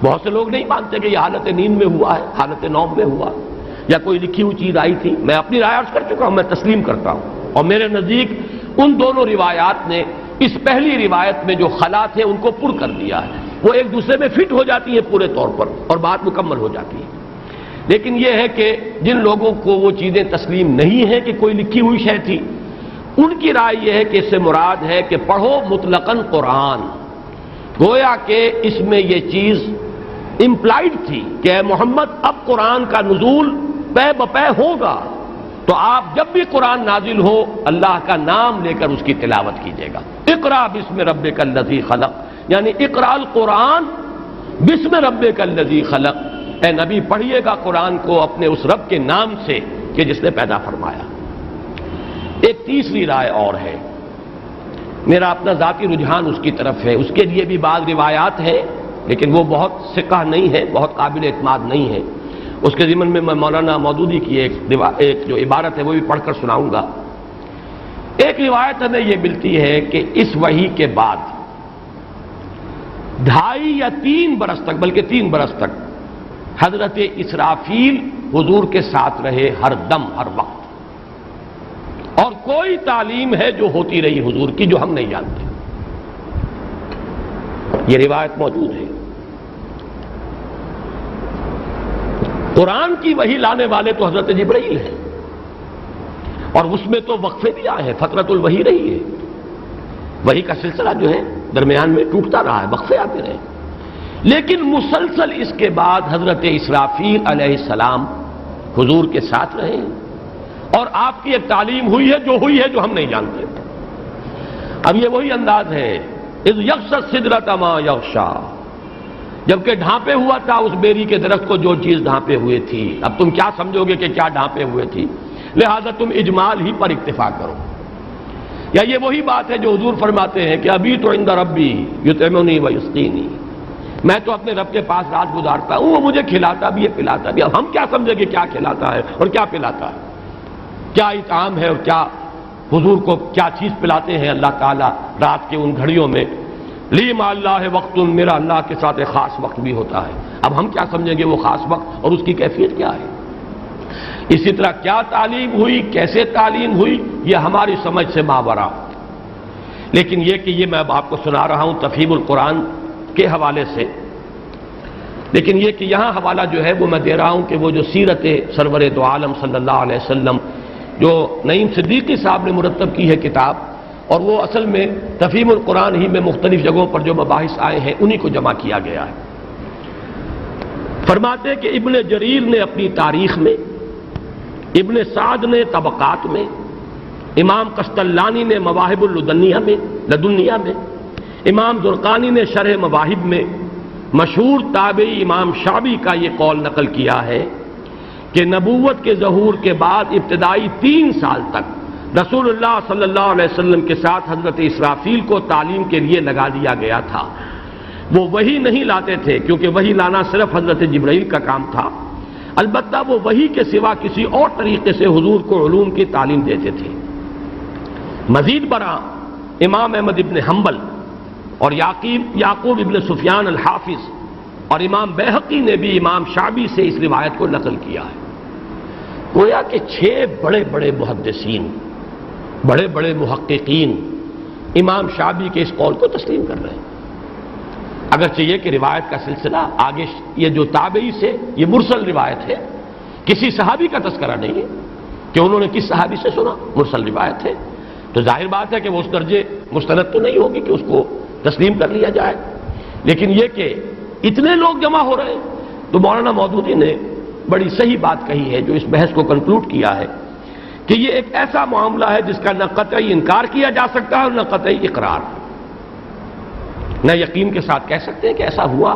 بہت سے لوگ نہیں مانتے کہ یہ حالت نیند میں ہوا ہے، حالت نوم میں ہوا یا کوئی لکھی ہوئی چیز آئی تھی. میں اپنی رائے عرض کر چکا ہوں، میں تسلیم کرتا ہوں. اور میرے نزدیک ان دونوں روایات نے اس پہلی روایت میں جو خلا تھے ان کو پر کر دیا ہے. وہ ایک دوسرے میں فٹ ہو جاتی ہے پورے طور پر اور بات مکمل ہو جاتی ہے. لیکن یہ ہے کہ جن لوگوں کو وہ چیزیں تسلیم نہیں ہیں کہ کوئی لکھی ہوئی شے تھی، ان کی رائے یہ ہے کہ اس سے مراد ہے کہ پڑھو مطلقاً قرآن. گویا کہ اس میں یہ چیز امپلائڈ تھی کہ اے محمد اب قرآن کا نزول پے بپے ہوگا، تو آپ جب بھی قرآن نازل ہو اللہ کا نام لے کر اس کی تلاوت کیجیے گا. اقرا بسم ربک الذی خلق، یعنی اقرا القرآن بسم ربک الذی خلق. اے نبی پڑھیے گا قرآن کو اپنے اس رب کے نام سے کہ جس نے پیدا فرمایا. ایک تیسری رائے اور ہے، میرا اپنا ذاتی رجحان اس کی طرف ہے. اس کے لیے بھی بعض روایات ہیں لیکن وہ بہت ثقہ نہیں ہے، بہت قابل اعتماد نہیں ہے. اس کے ضمن میں مولانا مودودی کی ایک جو عبارت ہے وہ بھی پڑھ کر سناؤں گا. ایک روایت ہمیں یہ ملتی ہے کہ اس وحی کے بعد 2.5 یا 3 برس تک، بلکہ 3 برس تک حضرت اسرافیل حضور کے ساتھ رہے ہر دم ہر وقت، اور کوئی تعلیم ہے جو ہوتی رہی حضور کی جو ہم نہیں جانتے. یہ روایت موجود ہے. قرآن کی وحی لانے والے تو حضرت جبرائیل ہیں، اور اس میں تو وقفے بھی آئے ہیں، فترۃ الوحی رہی ہے. وحی کا سلسلہ جو ہے درمیان میں ٹوٹتا رہا ہے، وقفے آتے رہے. لیکن مسلسل اس کے بعد حضرت اسرافیل علیہ السلام حضور کے ساتھ رہے اور آپ کی ایک تعلیم ہوئی ہے جو ہم نہیں جانتے. اب یہ وہی انداز ہے، اذ یغشی السدرۃ ما یغشی، جبکہ ڈھانپے ہوا تھا اس بیری کے درخت کو جو چیز ڈھانپے ہوئے تھی. اب تم کیا سمجھو گے کہ کیا ڈھانپے ہوئے تھی، لہذا تم اجمال ہی پر اکتفا کرو. یا یہ وہی بات ہے جو حضور فرماتے ہیں کہ ابھی تو عند ربی یطعمنی ویسقینی، میں تو اپنے رب کے پاس رات گزارتا ہوں، وہ مجھے کھلاتا بھی ہے پلاتا بھی. اب ہم کیا سمجھیں کہ کیا کھلاتا ہے اور کیا پلاتا ہے، کیا اطعام ہے اور کیا حضور کو کیا چیز پلاتے ہیں اللہ تعالیٰ رات کے ان گھڑیوں میں. لی مع اللہ وقت، میرا اللہ کے ساتھ ایک خاص وقت بھی ہوتا ہے. اب ہم کیا سمجھیں گے وہ خاص وقت اور اس کی کیفیت کیا ہے. اسی طرح کیا تعلیم ہوئی، کیسے تعلیم ہوئی، یہ ہماری سمجھ سے ماورا. لیکن یہ کہ یہ میں اب آپ کو سنا رہا ہوں تفہیم القرآن کے حوالے سے، لیکن یہ کہ یہاں حوالہ جو ہے وہ میں دے رہا ہوں کہ وہ جو سیرت سرور دو عالم صلی اللہ علیہ وسلم جو نعیم صدیقی صاحب نے مرتب کی ہے کتاب، اور وہ اصل میں تفہیم القرآن ہی میں مختلف جگہوں پر جو مباحث آئے ہیں انہی کو جمع کیا گیا ہے. فرماتے کہ ابن جریر نے اپنی تاریخ میں، ابن سعد نے طبقات میں، امام قسطلانی نے مواہب لدنیہ میں، امام زرقانی نے شرح مواہب میں، مشہور تابعی امام شعبی کا یہ قول نقل کیا ہے کہ نبوت کے ظہور کے بعد ابتدائی 3 سال تک رسول اللہ صلی اللہ علیہ وسلم کے ساتھ حضرت اسرافیل کو تعلیم کے لیے لگا دیا گیا تھا. وہ وحی نہیں لاتے تھے کیونکہ وحی لانا صرف حضرت جبرائیل کا کام تھا، البتہ وہ وحی کے سوا کسی اور طریقے سے حضور کو علوم کی تعلیم دیتے تھے. مزید برآں امام احمد ابن حنبل اور یعقوب ابن سفیان الحافظ اور امام بیہقی نے بھی امام شعبی سے اس روایت کو نقل کیا ہے. گویا کہ 6 بڑے بڑے محدثین، بڑے بڑے محققین امام شعبی کے اس قول کو تسلیم کر رہے ہیں. اگرچہ یہ کہ روایت کا سلسلہ آگے یہ جو تابعی سے یہ مرسل روایت ہے، کسی صحابی کا تذکرہ نہیں ہے کہ انہوں نے کس صحابی سے سنا، مرسل روایت ہے. تو ظاہر بات ہے کہ وہ اس درجے مستند تو نہیں ہوگی کہ اس کو تسلیم کر لیا جائے. لیکن یہ کہ اتنے لوگ جمع ہو رہے ہیں تو مولانا مودودی نے بڑی صحیح بات کہی ہے جو اس بحث کو کنکلوڈ کیا ہے کہ یہ ایک ایسا معاملہ ہے جس کا نہ قطعی انکار کیا جا سکتا ہے اور نہ قطعی اقرار، نہ یقین کے ساتھ کہہ سکتے ہیں کہ ایسا ہوا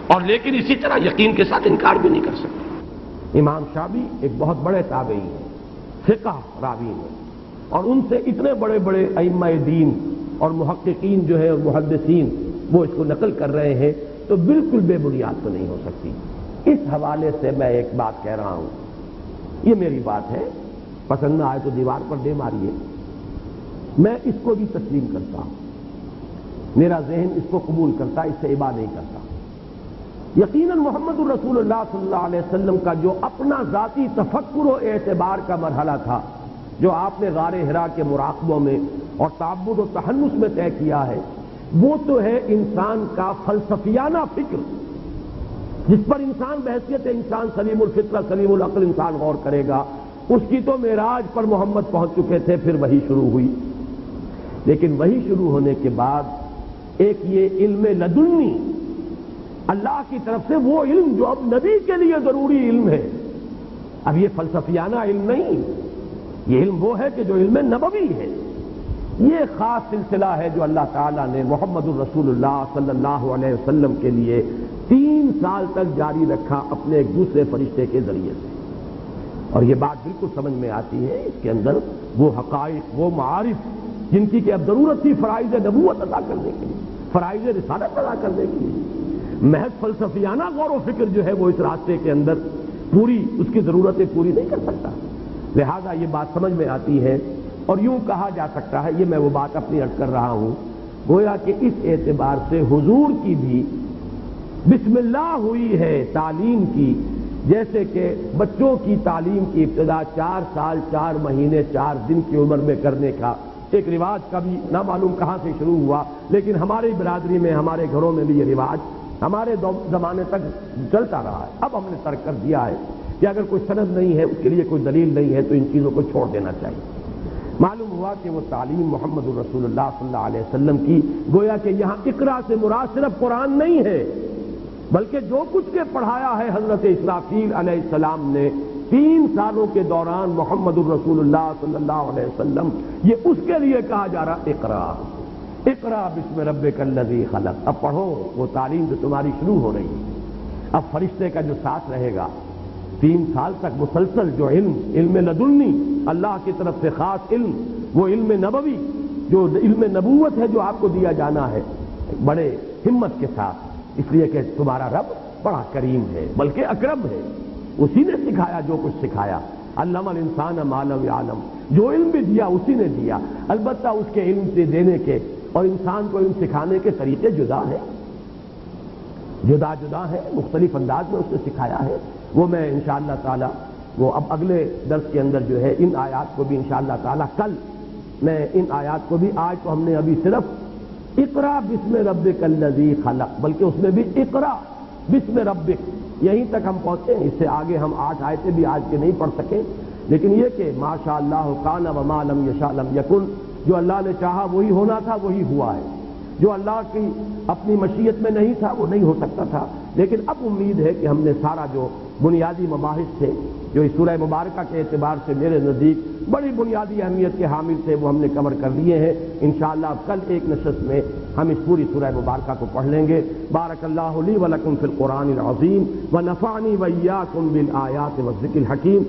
اور لیکن اسی طرح یقین کے ساتھ انکار بھی نہیں کر سکتے. امام شعبی ایک بہت بڑے تابعی ہیں، فقہ راوی ہیں، اور ان سے اتنے بڑے بڑے ائمہ دین اور محققین جو ہے اور محدثین وہ اس کو نقل کر رہے ہیں تو بالکل بے بنیاد تو نہیں ہو سکتی. اس حوالے سے میں ایک بات کہہ رہا ہوں، یہ میری بات ہے، پسند نہ آئے تو دیوار پر دے ماریے، میں اس کو بھی تسلیم کرتا ہوں، میرا ذہن اس کو قبول کرتا، اس سے ابا نہیں کرتا. یقیناً محمد الرسول اللہ صلی اللہ علیہ وسلم کا جو اپنا ذاتی تفکر و اعتبار کا مرحلہ تھا، جو آپ نے غار حرا کے مراقبوں میں اور تعبد و تحنس میں طے کیا ہے، وہ تو ہے انسان کا فلسفیانہ فکر جس پر انسان بحیثیت انسان سلیم الفطرہ سلیم العقل انسان غور کرے گا. اس کی تو معراج پر محمد پہنچ چکے تھے، پھر وہی شروع ہوئی. لیکن وہی شروع ہونے کے بعد ایک یہ علم لدنی اللہ کی طرف سے وہ علم جو اب نبی کے لیے ضروری علم ہے، اب یہ فلسفیانہ علم نہیں، یہ علم وہ ہے کہ جو علم نبوی ہے. یہ خاص سلسلہ ہے جو اللہ تعالیٰ نے محمد الرسول اللہ صلی اللہ علیہ وسلم کے لیے 3 سال تک جاری رکھا اپنے ایک دوسرے فرشتے کے ذریعے سے. اور یہ بات بالکل سمجھ میں آتی ہے، اس کے اندر وہ حقائق، وہ معارف جن کی کہ اب ضرورت تھی فرائض نبوت ادا کرنے کے لیے، فرائض رسالت ادا کرنے کے لیے. محض فلسفیانہ غور و فکر جو ہے وہ اس راستے کے اندر پوری اس کی ضرورتیں پوری نہیں کر سکتا. لہذا یہ بات سمجھ میں آتی ہے اور یوں کہا جا سکتا ہے، یہ میں وہ بات اپنی عرض کر رہا ہوں، گویا کہ اس اعتبار سے حضور کی بھی بسم اللہ ہوئی ہے تعلیم کی، جیسے کہ بچوں کی تعلیم کی ابتدا 4 سال 4 مہینے 4 دن کی عمر میں کرنے کا ایک رواج کبھی نہ معلوم کہاں سے شروع ہوا، لیکن ہماری برادری میں ہمارے گھروں میں بھی یہ رواج ہمارے زمانے تک چلتا رہا ہے. اب ہم نے ترک کر دیا ہے کہ اگر کوئی سند نہیں ہے، اس کے لیے کوئی دلیل نہیں ہے تو ان چیزوں کو چھوڑ دینا چاہیے. معلوم ہوا کہ وہ تعلیم محمد الرسول اللہ صلی اللہ علیہ وسلم کی، گویا کہ یہاں اقرا سے مراد صرف قرآن نہیں ہے، بلکہ جو کچھ کے پڑھایا ہے حضرت اسرافیل علیہ السلام نے 3 سالوں کے دوران محمد الرسول اللہ صلی اللہ علیہ وسلم، یہ اس کے لیے کہا جا رہا اقرا اقرا بسم ربک الذی خلق. اب پڑھو وہ تعلیم جو تمہاری شروع ہو رہی ہے. اب فرشتے کا جو ساتھ رہے گا 3 سال تک مسلسل، جو علم لدنی اللہ کی طرف سے خاص علم، وہ علم نبوی جو علم نبوت ہے جو آپ کو دیا جانا ہے بڑے ہمت کے ساتھ، اس لیے کہ تمہارا رب بڑا کریم ہے بلکہ اکرم ہے. اسی نے سکھایا جو کچھ سکھایا. علم الانسان ما لم یعلم، جو علم بھی دیا اسی نے دیا. البتہ اس کے علم سے دینے کے اور انسان کو علم سکھانے کے طریقے جدا ہیں، جدا ہے، مختلف انداز میں اس نے سکھایا ہے. وہ میں انشاءاللہ تعالی وہ اب اگلے درس کے اندر جو ہے ان آیات کو بھی انشاءاللہ تعالی کل میں ان آیات کو بھی، آج تو ہم نے ابھی صرف اقرا بسم ربک الذی خلق، بلکہ اس میں بھی اقرا بسم ربک یہیں تک ہم پہنچے. اس سے آگے ہم 8 آیتیں بھی آج کے نہیں پڑھ سکے، لیکن یہ کہ ما شاء اللہ کان وما لم یشاء لم یکن، جو اللہ نے چاہا وہی ہونا تھا وہی ہوا ہے، جو اللہ کی اپنی مشیت میں نہیں تھا وہ نہیں ہو سکتا تھا. لیکن اب امید ہے کہ ہم نے سارا جو بنیادی مباحث تھے جو اس سورہ مبارکہ کے اعتبار سے میرے نزدیک بڑی بنیادی اہمیت کے حامل تھے وہ ہم نے کور کر لیے ہیں. انشاءاللہ اب کل ایک نشست میں ہم اس پوری سورہ مبارکہ کو پڑھ لیں گے. بارک اللہ لی ولکم فی القرآن العظیم ونفعنی وإیاکم بالآیات والذکر الحکیم.